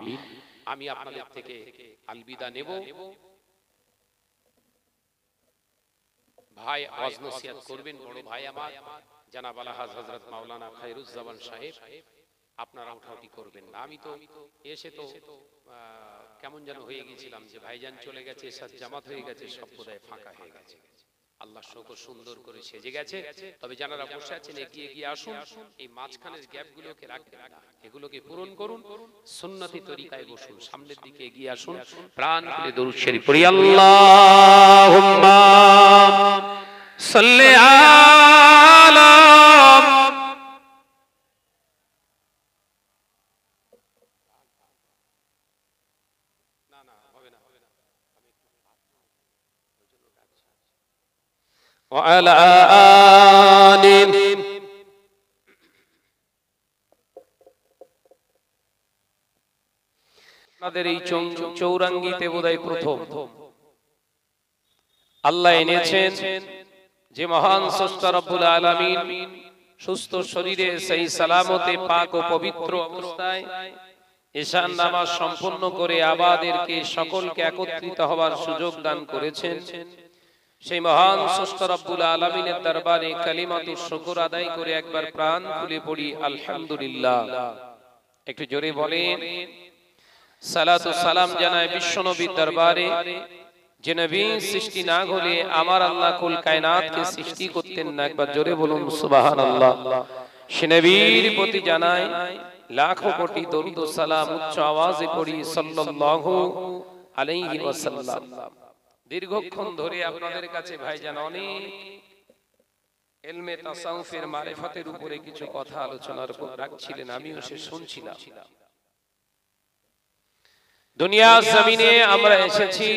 আমি আপনাদের থেকে আলবিদা নেব। ভাই ওয়াজ নসিহত করবেন বড় ভাই আমার জনাব আলহাজ হযরত মাওলানা খায়রুজ্জামান সাহেব। আপনারা উঠাউঠি করবেন না। আমি তো এসে তো কেমন যেন হয়ে গেছিলাম যে ভাইজান চলে গেছে, সাত জামাত হয়ে গেছে, সব বোধহয় ফাঁকা হয়ে গেছে। আল্লাহ শকর সুন্দর করে সেজে গেছে। তবে যারা বসে আছেন এগিয়ে গিয়ে আসুন, এই মাঝখানের গ্যাপগুলোকে রাখবেন না, এগুলোকে পূরণ করুন, সুন্নতি তরিকায় বসুন, সামনের দিকে এগিয়ে আসুন, প্রাণ খুলে দরুদ শরীফ পড়ি। আল্লাহুম্মা সাল্লি আলা وعلى آله আমাদের এই চৌরাঙ্গিতে বোধহয় প্রথম আল্লাহ এনেছেন যে মহান স্রষ্টা রব্বুল আলামিন সুস্থ শরীরে সেই সালামতে পাক ও পবিত্র অবস্থায় ঈশান নামাজ সম্পন্ন করে আমাদেরকে সকলকে একত্রিত হওয়ার সুযোগ দান করেছেন। সেই মহান স্রষ্টা রব্বুল আলামিনের দরবারে কালিমাতুশ শুকর আদায় করে একবার প্রাণ খুলে পড়ি আলহামদুলিল্লাহ। একটু জোরে বলেন সালাতু সালাম জানায় বিশ্বনবীর দরবারে, যে নবী সৃষ্টি না হলে আমার আল্লাহ কুল কায়নাতকে সৃষ্টি করতেন না। একবার জোরে বলুন সুবহানাল্লাহ। সে নবীর প্রতি জানায় লাখো কোটি দরুদ ও সালাম, উচ্চ আওয়াজে পড়ি সাল্লাল্লাহু আলাইহি ওয়াসাল্লাম। দীর্ঘক্ষণ ধরে আপনাদের কাছে ভাইজান অনেক ইলমে তাসাউফের মারিফাতের উপরে কিছু কথা আলোচনার রাখছিলেন, আমিও সে শুনছিলাম। দুনিয়ার জমিনে আমরা এসেছি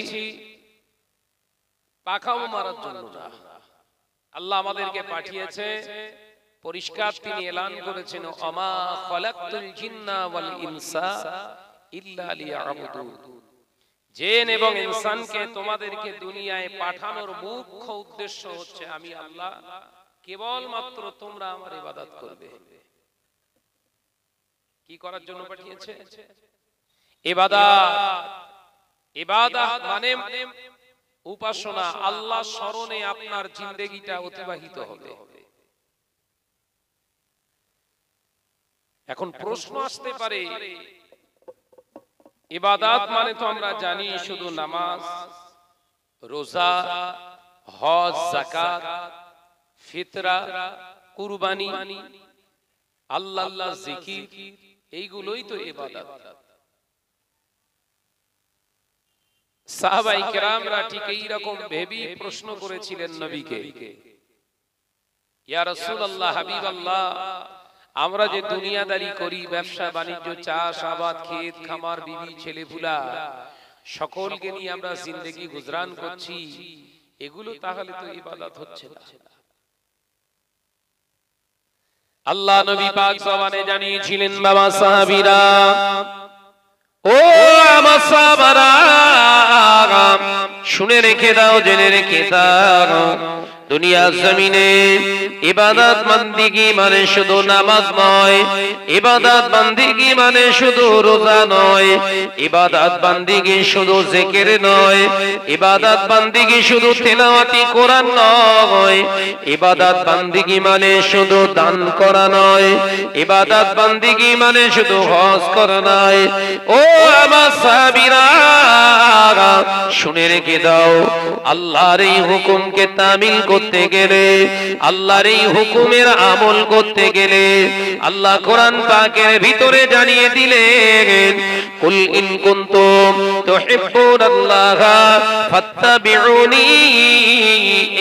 পাখাও মারার জন্য না, আল্লাহ আমাদেরকে পাঠিয়েছে পরিষ্কার, তিনি এলান করেছেন ওমা খালাকতুল জিন্না ওয়াল ইনসা ইল্লা লিয়াবুদুন। জিন এবং ইনসানকে তোমাদেরকে দুনিয়ায় পাঠানোর মুখ্য উদ্দেশ্য হচ্ছে আমি আল্লাহ, কেবলমাত্র তোমরা আমার ইবাদত করবে। কি করার জন্য পাঠিয়েছে? ইবাদত। ইবাদত মানে উপাসনা, আল্লাহ স্মরণে আপনার জিন্দেগিটা অতিবাহিত হবে। এখন প্রশ্ন আসতে পারে ইবাদত মানে তো আমরা জানি শুধু নামাজ, রোজা, হজ, যাকাত, ফিতরা, কুরবানি, আল্লাহ জিকির, এইগুলোই তো ইবাদত। সাহাবায়ে কেরামরা ঠিক এই রকম ভেবে প্রশ্ন করেছিলেন নবীকে, ইয়া রাসূলুল্লাহ, হাবিবাল্লাহ, আমরা যে দুনিয়াদারি করি, ব্যবসা বাণিজ্য, চাষ আবাদ, ক্ষেত খামার, বিবি ছেলেপুলা, সকলকে নিয়ে আমরা জিন্দেগি গুজরান করছি, এগুলো তাহলে তো ইবাদত হচ্ছে না। আল্লাহ নবী পাক জবানে জানিয়েছিলেন, বাবা সাহাবীরা, ও আমার সাহাবারা, শুনে রেখে দাও, জেনে রেখে দাও, দুনিয়ার জমিনে ইবাদত বান্দিগি মানে শুধু নামাজ নয়, ইবাদত বান্দিগি মানে শুধু রোজা নয়, ইবাদত বান্দিগি শুধু জিকির নয়, ইবাদত বান্দিগি শুধু তেলাওয়াতি কোরআন নয়, ইবাদত বান্দিগি মানে শুধু দান করা নয়, ইবাদত বান্দিগি মানে শুধু হজ করা নয়। ও আমার সাহাবীরা, শুনে রেখে দাও, আল্লাহর এই হুকুমকে তামিল করতে গেলে, আল্লাহর এই হুকুমের আমল করতে গেলে আল্লাহ কোরআন পাকের ভিতরে জানিয়ে দিলেন, কুল ইন কুনতুম তুহিব্বুনাল্লাহ ফাত্তাবিউনি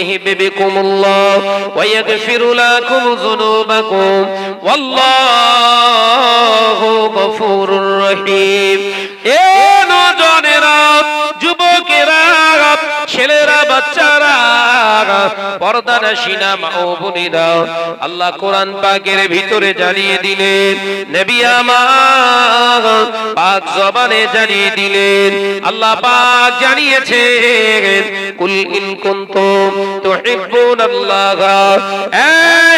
ইহবিবকুমুল্লাহ ওয়া ইয়াগফির লাকুম যুনুবাকুম ওয়াল্লাহু গফুরুর রহিম। এ নওজোয়ানেরা, যুবকেরা, ছেলেরা, বাচ্চারা, পর্দানশীনা মা ও বোনেরা, আল্লাহ কোরআন পাকের ভিতরে জানিয়ে দিলেন, নবী আমার পাক জবানে জানিয়ে দিলেন, আল্লাহ পাক জানিয়েছেন, কুল ইন কুনতুম তুহিব্বুনাল্লাহ, এ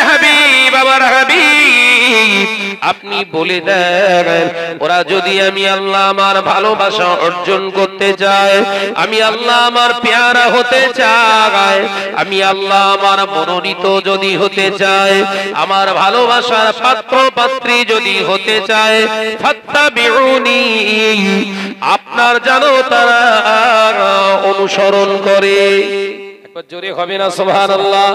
হাবিব, আমার হাবিব, আপনি বলে দেন, ওরা যদি আমি আল্লাহ আমার ভালোবাসা অর্জন করতে চায়, আমি আল্লাহ আমার পেয়ারা হতে চায়, আমি আল্লাহ আমার মনোনীত যদি হতে চায়, আমার ভালোবাসার পাত্র পাত্রী যদি হতে চায়, ফাত্তাবিউনি, আপনার জানো তারা অনুসরণ করে। একবার জোরে হবে না সুবহানাল্লাহ?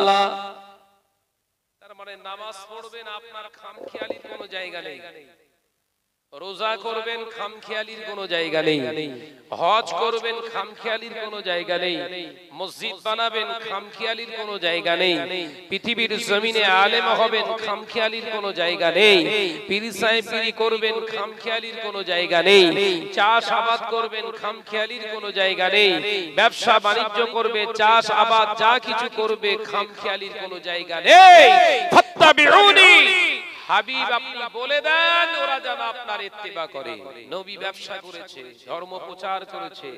তার মানে নামাজ পড়বেন, আপনার খামখেয়ালির কোনো জায়গা নেই, রোজা করবেন, খামখেয়ালির কোনো জায়গা নেই, হজ করবেন, খামখেয়ালির কোনো জায়গা নেই, মসজিদ বানাবেন, খামখেয়ালির কোনো জায়গা নেই, পৃথিবীর জমিনে আলেম হবেন, খামখেয়ালির কোনো জায়গা নেই, পীর সাহেব পীরি করবেন, খামখেয়ালির কোনো জায়গা নেই, চাষ আবাদ করবেন, খামখেয়ালির কোনো জায়গা নেই, ব্যবসা বাণিজ্য করবে, চাষ আবাদ যা কিছু করবে, খামখেয়ালির কোনো জায়গা নেই। ফাত্তাবিউনি, হাবিব আপনি বলে দেন, ওরা যেন আপনার ইত্তেবা করে। নবী ব্যবসা করেছে, ধর্ম প্রচার করেছে,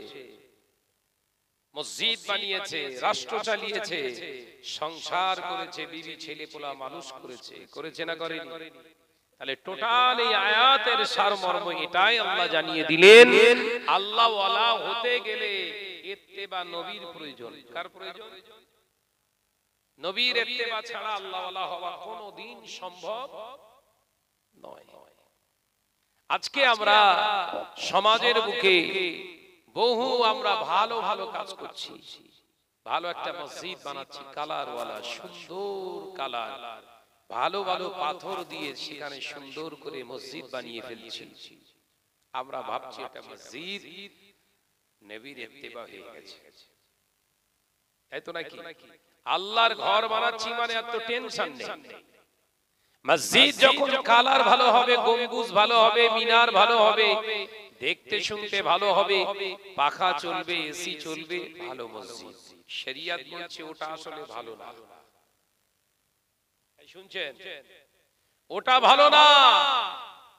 মসজিদ বানিয়েছে, রাষ্ট্র চালিয়েছে, সংসার করেছে, বিবি ছেলে পোলা মানুষ করেছে, করেছে না করেনি? তাহলে টোটাল এই আয়াতের সারমর্ম এটাই আল্লাহ জানিয়ে দিলেন, আল্লাহ ওয়ালা হতে গেলে ইত্তেবা নবীর প্রয়োজন। কার প্রয়োজন? নবীর ইত্তেবা ছাড়া আল্লাহ ওয়ালা হওয়া কোনোদিন সম্ভব নয়। আজকে আমরা সমাজের বুকে বহু আমরা ভালো ভালো কাজ করছি, ভালো একটা মসজিদ বানাচ্ছি, কালার ওয়ালা, সুন্দর কালার, ভালো ভালো পাথর দিয়ে সেখানে সুন্দর করে মসজিদ বানিয়ে ফেলছি। আমরা ভাবছি এটা মসজিদ, নবীর ইত্তেবা হয়ে গেছে, তাই তো নাকি? আল্লাহর ঘর বানাচ্ছি মানে এত টেনশন নেই। মসজিদ যখন কালার ভালো হবে, গম্বুজ ভালো হবে, মিনার ভালো হবে, দেখতে শুনতে ভালো হবে, পাখা চলবে, এসি চলবে, ভালো মসজিদ। শরিয়ত বলছে ওটা আসলে ভালো না। শুনছেন? ওটা ভালো না।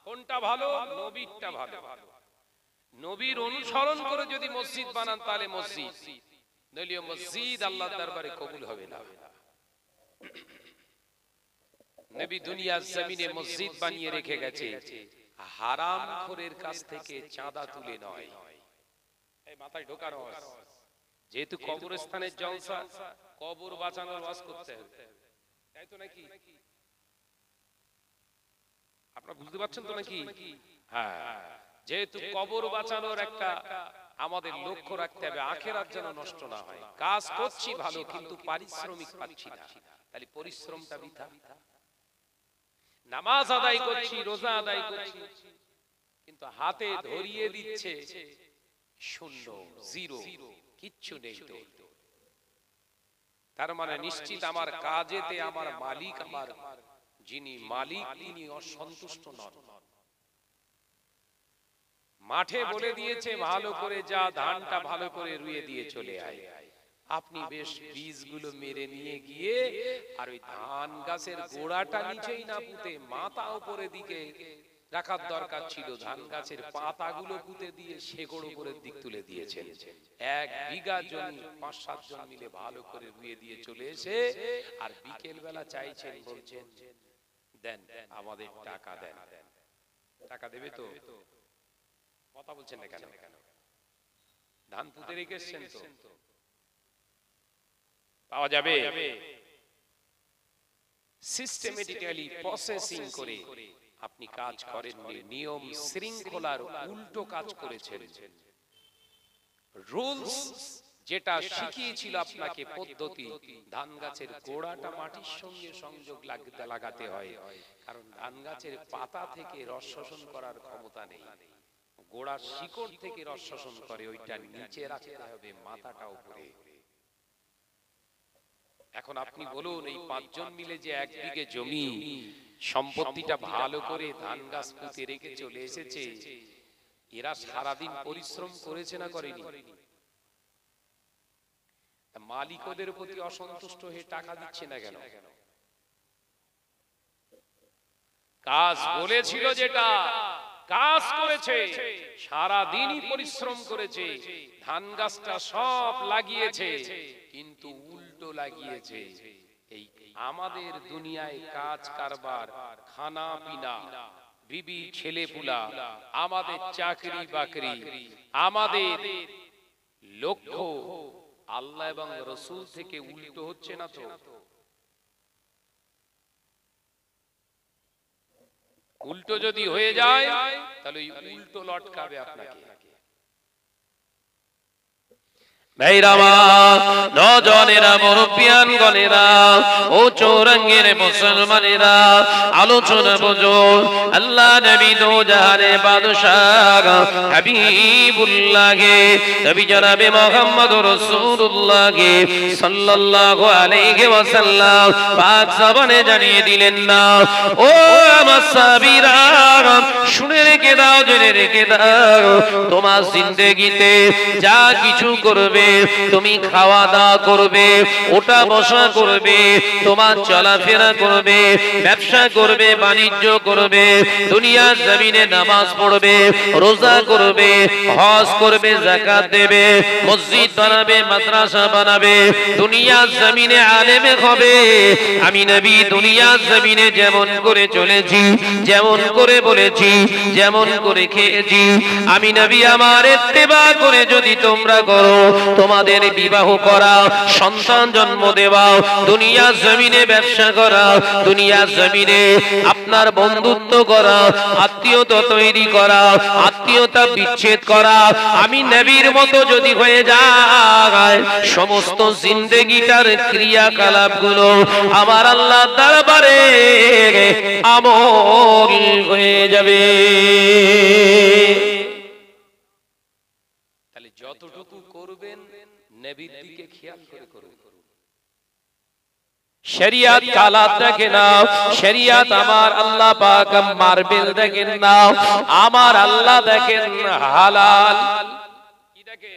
কোনটা ভালো? নবীরটা ভালো। নবীর অনুসরণ করে যদি মসজিদ বানান তাহলে মসজিদ, নইলে মসজিদ আল্লাহর দরবারে কবুল হবে না। নবী দুনিয়ার জমিনে মসজিদ বানিয়ে রেখে গেছে হারামখোরের কাছ থেকে চাঁদা তুলে নয়। এই মাথায় ঢোকানো, যেহেতু কবরস্থানের জলসা, কবর বাঁচানোর ওয়াজ করতে হবে, তাই তো নাকি? আপনারা বুঝতে পারছেন তো নাকি? হ্যাঁ, যেহেতু কবর বাঁচানোর একটা আমাদের লক্ষ্য রাখতে হবে, আখিরাত যেন নষ্ট না হয়। কাজ করছি ভালো, কিন্তু পারিশ্রমিক পাচ্ছি না, তাহলে পরিশ্রমটা বৃথা। নামাজ আদায় করছি, রোজা আদায় করছি, কিন্তু হাতে ধরিয়ে দিচ্ছে শূন্য, জিরো, কিচ্ছু নেই। তো তার মানে নিশ্চিত আমার কাজেতে আমার মালিক, আমার যিনি মালিক তিনি অসন্তুষ্ট নন। মাঠে বলে দিয়েছে ভালো করে যা, ধানটা ভালো করে রুয়ে দিয়ে চলে আয়। আপনি বেশ বীজগুলো মেরে নিয়ে গিয়ে আর ওই ধান গাছের গোড়াটা নিচেই না পুঁতে মাথা উপরের দিকে রাখার দরকার ছিল, ধান গাছের পাতাগুলো পুঁতে দিয়ে শেকড় উপরের দিক তুলে দিয়েছেন। 1 বিঘা জমি 5-7 জন মিলে ভালো করে রুয়ে দিয়ে চলে এসে আর বিকেল বেলা চাইছেন, বলছেন দেন আমাদের টাকা দেন। টাকা দেবে তো? কথা বলছেন না কেন? ধান পুঁতে রেখেছেন তো পাওয়া যাবে। সিস্টেমেটিক্যালি প্রসেসিং করে আপনি কাজ করেন, নিয়ম শৃঙ্খলার উল্টো কাজ করেছেন। রুলস যেটা শিখিয়েছিল আপনাকে পদ্ধতি, ধান গাছের গোড়াটা মাটির সঙ্গে সংযোগ লাগাতে হয়, কারণ ধান গাছের পাতা থেকে রস শোষণ করার ক্ষমতা নেই, গোড়ার শিকড় থেকে রস শোষণ করে, ওইটা নিচে রাখতে হবে, মাথাটা উপরে। এখন আপনি বলুন, এই 5 জন মিলে যে 1 বিঘে জমি সম্পত্তিটা ভালো করে ধান গাছ পুঁতে রেখে চলে এসেছে, এরা সারাদিন পরিশ্রম করেছে না করেনি? মালিক ওদের প্রতি অসন্তুষ্ট হয়ে টাকা দিচ্ছে না কেন? কাজ বলেছিল, যেটা কাজ করেছে, সারাদিনই পরিশ্রম করেছে, ধান গাছটা সব লাগিয়েছে, কিন্তু উল্টো লাগিয়েছে। এই আমাদের দুনিয়ায় কাজ কারবার, খানা পিনা, বিবি ছেলেপুলা, আমাদের চাকরি বাকরি, আমাদের লক্ষ্য আল্লাহ এবং রাসূল থেকে উল্টো হচ্ছে না তো? উল্টো যদি হয়ে যায় তাহলে উল্টো লটকাবে আপনাকে। ভাইরামা, নজনেরা, মুরব্বিয়ান গণেরা, ও চৌরঙ্গের মুসলমানেরা, আলোচনা বুঝো। আল্লাহ নবী দো জাহানে বাদশাহ হাবিবুল্লাহ নবী জনাবে মুহাম্মদ রাসূলুল্লাহ সাল্লাল্লাহু আলাইহি ওয়াসাল্লাম পাক জবানে জানিয়ে দিলেন না, ও আমার সাহাবীরা, শুনে রেখে দাও, জেনে রেখে দাও, তোমার জিন্দেগিতে যা কিছু করবে, তুমি খাওয়া দাওয়া করবে, ওঠা বসা করবে, তোমার চলাফেরা করবে, ব্যবসা করবে, বাণিজ্য করবে, দুনিয়ার জমিনে নামাজ পড়বে, রোজা করবে, হজ করবে, যাকাত দেবে, মসজিদ বানাবে, মাদ্রাসা বানাবে, দুনিয়ার জমিনে আলেম হবে। আমি নবী দুনিয়ার জমিনে যেমন করে চলেছি, যেমন করে বলেছি, যেমন করে খেয়েছি, আমি নবী আমার ইত্তেবা করে যদি তোমরা করো, তোমাদের বিবাহ করা, সন্তান জন্ম দেওয়া, দুনিয়ার জমিনে ব্যবসা করা, দুনিয়ার জমিনে আপনার বন্ধুত্ব করা, আত্মীয়তা তৈরি করা, আত্মীয়তা বিচ্ছেদ করা, আমি নবীর মতো যদি হয়ে যায়, সমস্ত জিন্দেগিটার ক্রিয়াকলাপগুলো আমার আল্লাহর দরবারে আমল হয়ে যাবে। তাহলে যতটুকু করবেন নবীর দিকে খেয়াল করে করুন। শরিয়ত কালাত দেখে নাও, শরিয়ত আমার আল্লাহ পাক মার্বেল দেখেন না, আমার আল্লাহ দেখেন হালাল। কি দেখে?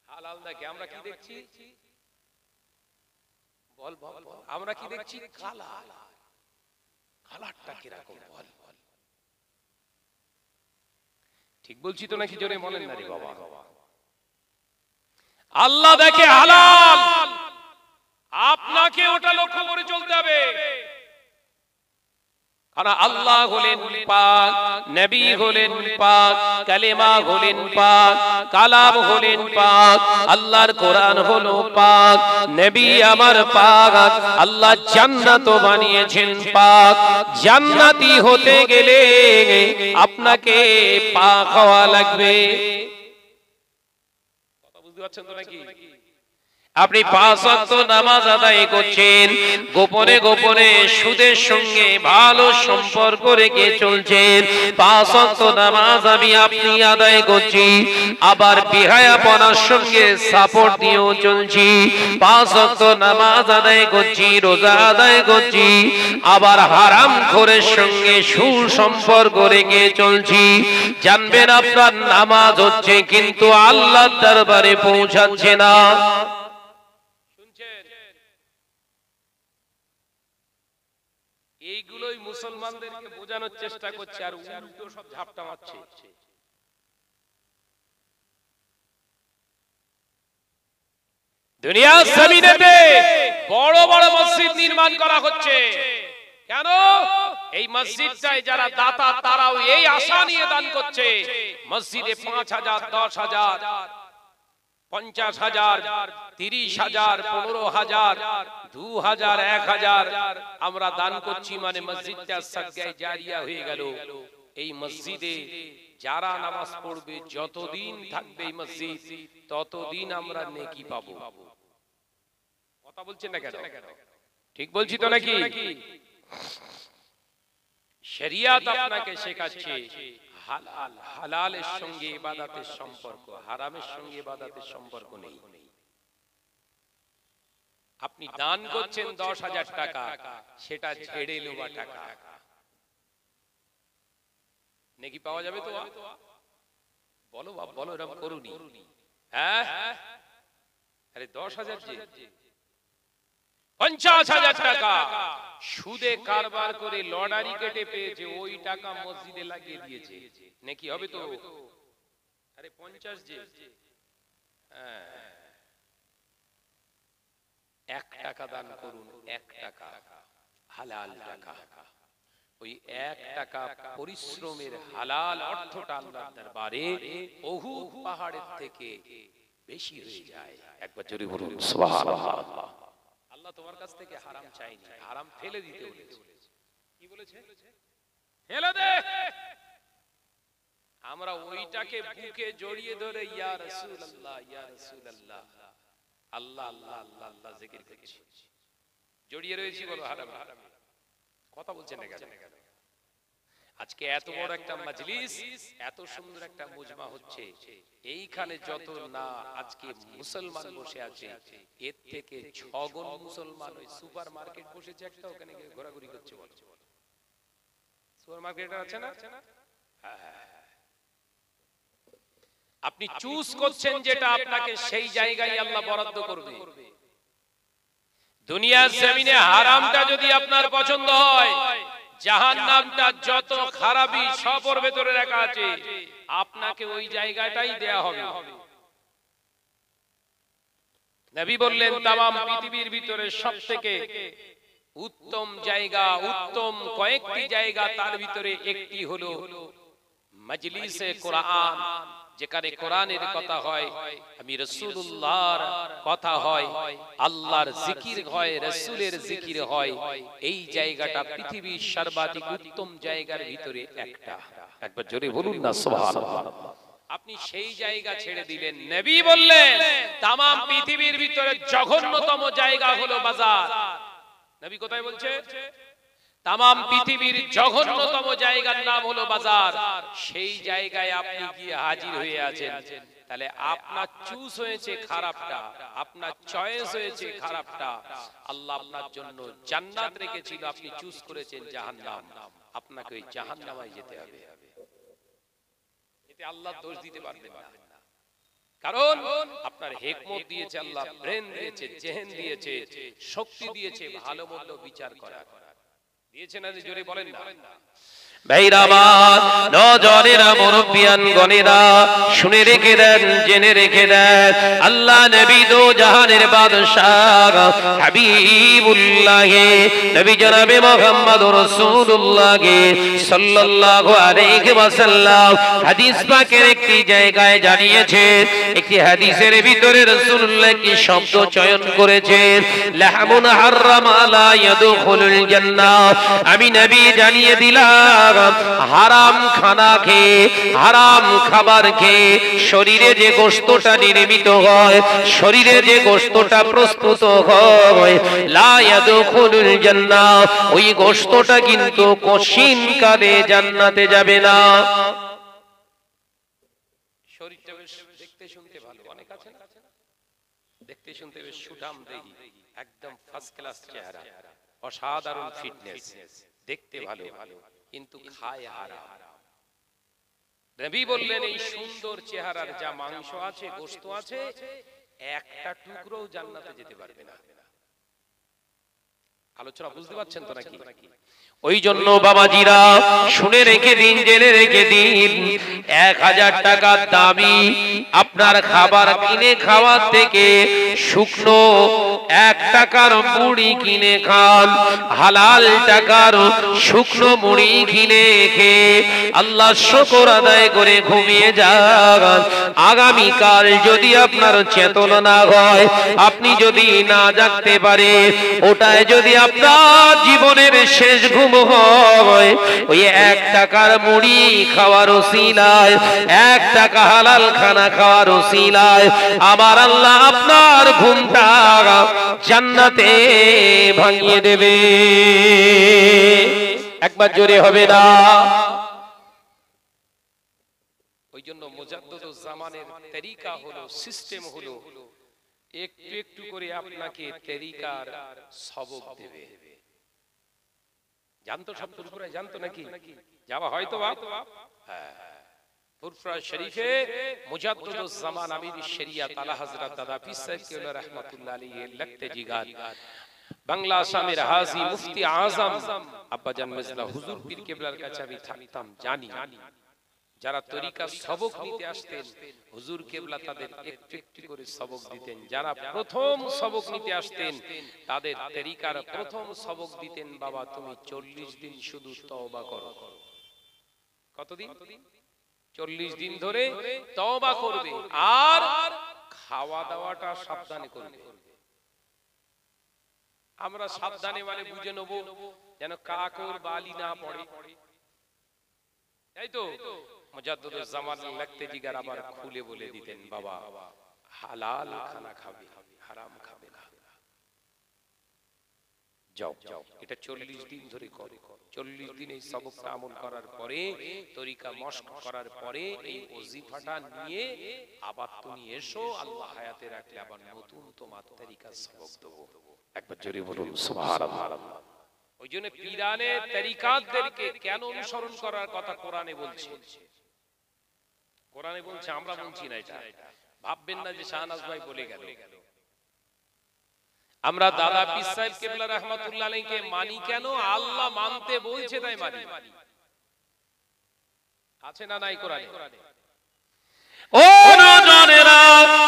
হালাল দেখে। আমরা কি দেখছি? বল বল, আমরা কি দেখছি? কালার। কালারটা কি রকম বল? ঠিক বলছি তো নাকি জোরে বলেন না রে বাবা? আল্লাহ দেখে হালাল, আপনাকে ওটা লক্ষ্য করে চলতে হবে। কারণ আল্লাহ হলেন পাক, নবী হলেন পাক, কালেমা হলেন পাক, কালাম হলেন পাক, আল্লাহর কোরআন হলো পাক, নবী আমার পাক, আল্লাহ জান্নাত বানিয়েছেন পাক। জান্নাতি হতে গেলে আপনাকে পাক হওয়া লাগবে। কথা বুঝতে পারছেন তো নাকি? আপনি 5 ওয়াক্ত নামাজ আদায় করছেন, গোপনে গোপনে সুদের সঙ্গে ভালো সম্পর্ক রেখে চলছেন, 5 ওয়াক্ত নামাজ আপনি আদায় করছি, আবার বিহায়াপনার সঙ্গে সাপোর্ট দিয়েও চলছি, 5 ওয়াক্ত নামাজ আদায় করছি, রোজা আদায় করছি, আবার হারামখোরের সঙ্গে সুসম্পর্ক রেখে চলছি, জানবেন আপনার নামাজ হচ্ছে কিন্তু আল্লাহর দরবারে পৌঁছাচ্ছে না। এইগুলোই মুসলমানদেরকে বোঝানোর চেষ্টা করছে, আর উল্টো সব ঝাপটা মারছে। দুনিয়ার জমিনেতে বড় বড় মসজিদ নির্মাণ করা হচ্ছে, কেন? এই মসজিদটায় যারা দাতা তারাও এই আশা নিয়ে দান করছে, মসজিদে 5,000, 10,000, 50,000, 30,000, 15,000, 2,000, 1,000 আমরা দান করছি, মানে মসজিদটা সাদকায়ে জারিয়া হয়ে গেল। এই মসজিদে যারা নামাজ পড়বে যতদিন থাকবে এই মসজিদ ততদিন আমরা নেকি পাবো। কথা বলছেন না কেন? ঠিক বলছি তো নাকি? শরিয়াত আপনাকে শেখাচ্ছে হালাল, হালালের সঙ্গে ইবাদতের সম্পর্ক, হারামের সঙ্গে ইবাদতের সম্পর্ক নেই। আপনি দান করছেন 10,000 টাকা, সেটা ঝেড়ে নেওয়া টাকা, নেকি পাওয়া যাবে তো? বলো বাপ, বলো, এরকম করুনি। হ্যাঁ, আরে 10,000 যে 50,000 টাকা সুদে কারবার করে লটারি কেটে পেয়েছে, ওই টাকা মসজিদে লাগিয়ে দিয়েছে, নেকি হবে তো? আরে 50 যে 1 টাকা দান করুন, 1 টাকা হালাল টাকা, ওই 1 টাকা পরিশ্রমের হালাল অর্থটা আল্লাহর দরবারে বহু পাহাড়ের থেকে বেশি হয়ে যায়। একবার জোরে বলুন সুবহানাল্লাহ। আল্লাহ তোমার কাছ থেকে হারাম চাইনি, হারাম ফেলে দিতে বলেছে। কি বলেছে? ফেলে দে। আমরা ওইটাকে বুকে জড়িয়ে ধরে ইয়া রাসূলুল্লাহ, ইয়া রাসূলুল্লাহ, আল্লাহ আল্লাহ আল্লাহ আল্লাহ জিকির করছি, জড়িয়ে রয়েছি বলো হারামে। কথা বলছেন না কেন? আজকে এত বড় একটা মজলিস, এত সুন্দর একটা মুজমা হচ্ছে, এইখানে যত না আজকে মুসলমান বসে আছে, এর থেকে 6 গুণ মুসলমান ওই সুপার মার্কেট বসেছে একটা, ওখানে গিয়ে ঘোরাঘুরি করছে। বলো, সুপার মার্কেট আছে না? আপনি চুজ করছেন যেটা, আপনাকে সেই জায়গায় আল্লাহ বরাদ্দ করবে। দুনিয়ার জমিনে হারামটা যদি আপনার পছন্দ হয়, জাহান্নামটা যত খারাপই সব ওর ভেতরে রাখা আছে, আপনাকে ওই জায়গাটাই দেয়া হবে। নবী বললেন তামাম পৃথিবীর ভিতরে সবথেকে উত্তম জায়গা, উত্তম কয়েকটি জায়গা, তার ভিতরে একটি হলো মজলিসে কোরআন, যেখানে কোরআনের কথা হয়, আমি রাসূলুল্লাহর কথা হয়, আল্লাহর জিকির হয়, রাসূলের জিকির হয়। এই জায়গাটা পৃথিবীর সর্বাধিক উত্তম জায়গার ভিতরে একটা। একবার জোরে বলুন না সুবহানাল্লাহ। আপনি সেই জায়গা ছেড়ে দিলেন। নবী বললেন তামাম পৃথিবীর ভিতরে জঘন্যতম জায়গা হলো বাজার। নবী কোথায় বলছে? তামাম পৃথিবীর জঘন্যতম জায়গার নাম হলো বাজার। সেই জায়গায় আপনি গিয়ে হাজির হয়ে আছেন, তাহলে আপনার চুজ হয়েছে খারাপটা, আপনার চয়েস হয়েছে খারাপটা। আল্লাহ আপনার জন্য জান্নাত রেখেছিল, আপনি চুজ করেছেন জাহান্নাম, আপনাকে ওই জাহান্নামে যেতে হবে। এতে আল্লাহ দোষ দিতে পারবেন না, কারণ আপনার হিকমত দিয়েছে আল্লাহ, ব্রেন দিয়েছে, জেহেন দিয়েছে, শক্তি দিয়েছে, ভালো মন্দ বিচার করার দিয়েছে না? জোরে বলেন না। ভাইরা আমার, নজরেরা, মুরব্বিয়ান গণেরা, শুনে রেখে দেন, জেনে রেখে দেন, আল্লাহ নবী দো জাহানের বাদশাহ হাবিবুল্লাহ নবী জনাবে মুহাম্মদুর রাসূলুল্লাহ সাল্লাল্লাহু আলাইহি ওয়াসাল্লাম হাদিস পাকের একটি জায়গায় জানিয়েছেন, একটি হাদিসের ভিতরে রাসূলুল্লাহ কি শব্দ চয়ন করেছেন, লাহমুন হারাম লা ইয়াদখুলুল জান্নাহ। আমি নবী জানিয়ে দিলাম, হারাম খানা খেয়ে, হারাম খাবার খেয়ে শরীরে যে গোশতটা নির্মিত হয়, শরীরে যে গোশতটা প্রস্তুত হয়, লা ইয়াদখুলুল জান্নাহ, ওই গোশতটা কিন্তু কশিন কালে জান্নাতে যাবে না। শরীরটা বেশ দেখতে শুনতে ভালো, অনেক আছে না, দেখতে শুনতে বেশ সুঠাম দেহি, একদম ফার্স্ট ক্লাস চেহারা, অসাধারণ ফিটনেস, দেখতে ভালো, কিন্তু খায় হারাম। নবী বললেন এই সুন্দর চেহারার যা মাংস আছে, গোশত আছে, একটা টুকরোও জান্নাতে যেতে পারবে না। আলোচনা বুঝতে পারছেন তো নাকি? ওই জন্য বাবাজিরা শুনে রেখে দিন, জেনে রেখে দিন, 1000 টাকা দামি আপনার খাবার কিনে খাওয়ার থেকে শুকনো 1 টাকার মুড়ি কিনে খান, হালাল টাকার শুকনো মুড়ি কিনে খেয়ে আল্লাহর শুকর আদায় করে ঘুমিয়ে যান। আগামীকাল যদি আপনার চেতনা না হয়, আপনি যদি না জাগতে পারে, ওটায় যদি আপনার জীবনের শেষ ঘুম হয় ওই 1 টাকার মুড়ি খাওয়ার ওসিলায়, 1 টাকা হালাল খানা খাওয়ার ওসিলায় আমার আল্লাহ আপনার ঘুমটা জান্নাতে ভাঙিয়ে দেবে। একবার জোরে হবে না? ওই জন্য মুজাদ্দিদুজ জামানের তরিকা হলো, সিস্টেম হলো, একটু একটু করে আপনাকে তরিকার সবক দেবে। জানতো সব ফুরফুরা জানতো নাকি? যাওয়া হয়তো বাপ? হ্যাঁ, ফুরফুরা শরীফে মুজাদ্দিদুজ জামান আমির শরিয়ত আলা হযরত দাদা পীর সাহেব কেবলা রাহমাতুল্লাহ আলাইহি লিখতে জিগাত বাংলা আসামের হাজী মুফতি আজম আব্বাজান মিজলা হুজুর পীর কেবলার কাছে আমি থাকতাম, জানি যারা তরিকা সবক নিতে আসতেন হুজুর কেবলা তাদের একটু একটু করে সবক দিতেন। যারা প্রথম সবক নিতে আসতেন তাদের তরিকার প্রথম সবক দিতেন, বাবা তুমি 40 দিন শুধু তওবা করো। কতদিন? 40 দিন ধরে তওবা করবে আর খাওয়া দাওয়াটা সাবধানে করবে। আমরা সাবধানে মানে বুঝে নেব যেন কাকর বালি না পড়ে, তাই তো? মুজাদ্দিদুজ জামান লিখতে জিগার আবার খুলে বলে দিতেন, বাবা হালাল খানা খাবে, হারাম খাবে না। যাও এটা 40 দিন ধরে করো। 40 দিন এই সবকটা আমল করার পরে, তরিকা মশক করার পরে এই ওজিফাটা নিয়ে আবার তুমি এসো, আল্লাহ হায়াতে রাখলে আবার নতুন তোমার তরিকার সবক দেব। একবার জোরে বলুন সুবহানাল্লাহ। ওই জন্য পীরানে তরিকাতদেরকে কেন অনুসরণ করার কথা কোরআনে বলছে। কোরআনে বলছে, আমরা বলছি না। এটা ভাববেন না যে শাহনাজ ভাই বলে গেল। আমরা দাদা পীর সাহেব কেবলা রাহমাতুল্লাহ আলাইহিকে মানি কেন? আল্লাহ মানতে বলছে তাই মানি। আছে না নাই কোরআনে? ও নজনেরা,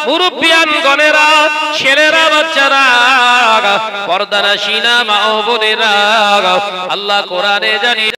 মুরব্বিয়ান গনেরা, ছেলেরা, বাচ্চারা, পর্দানাশিনা মা ও বোনেরা, আল্লাহ কোরআনে জানি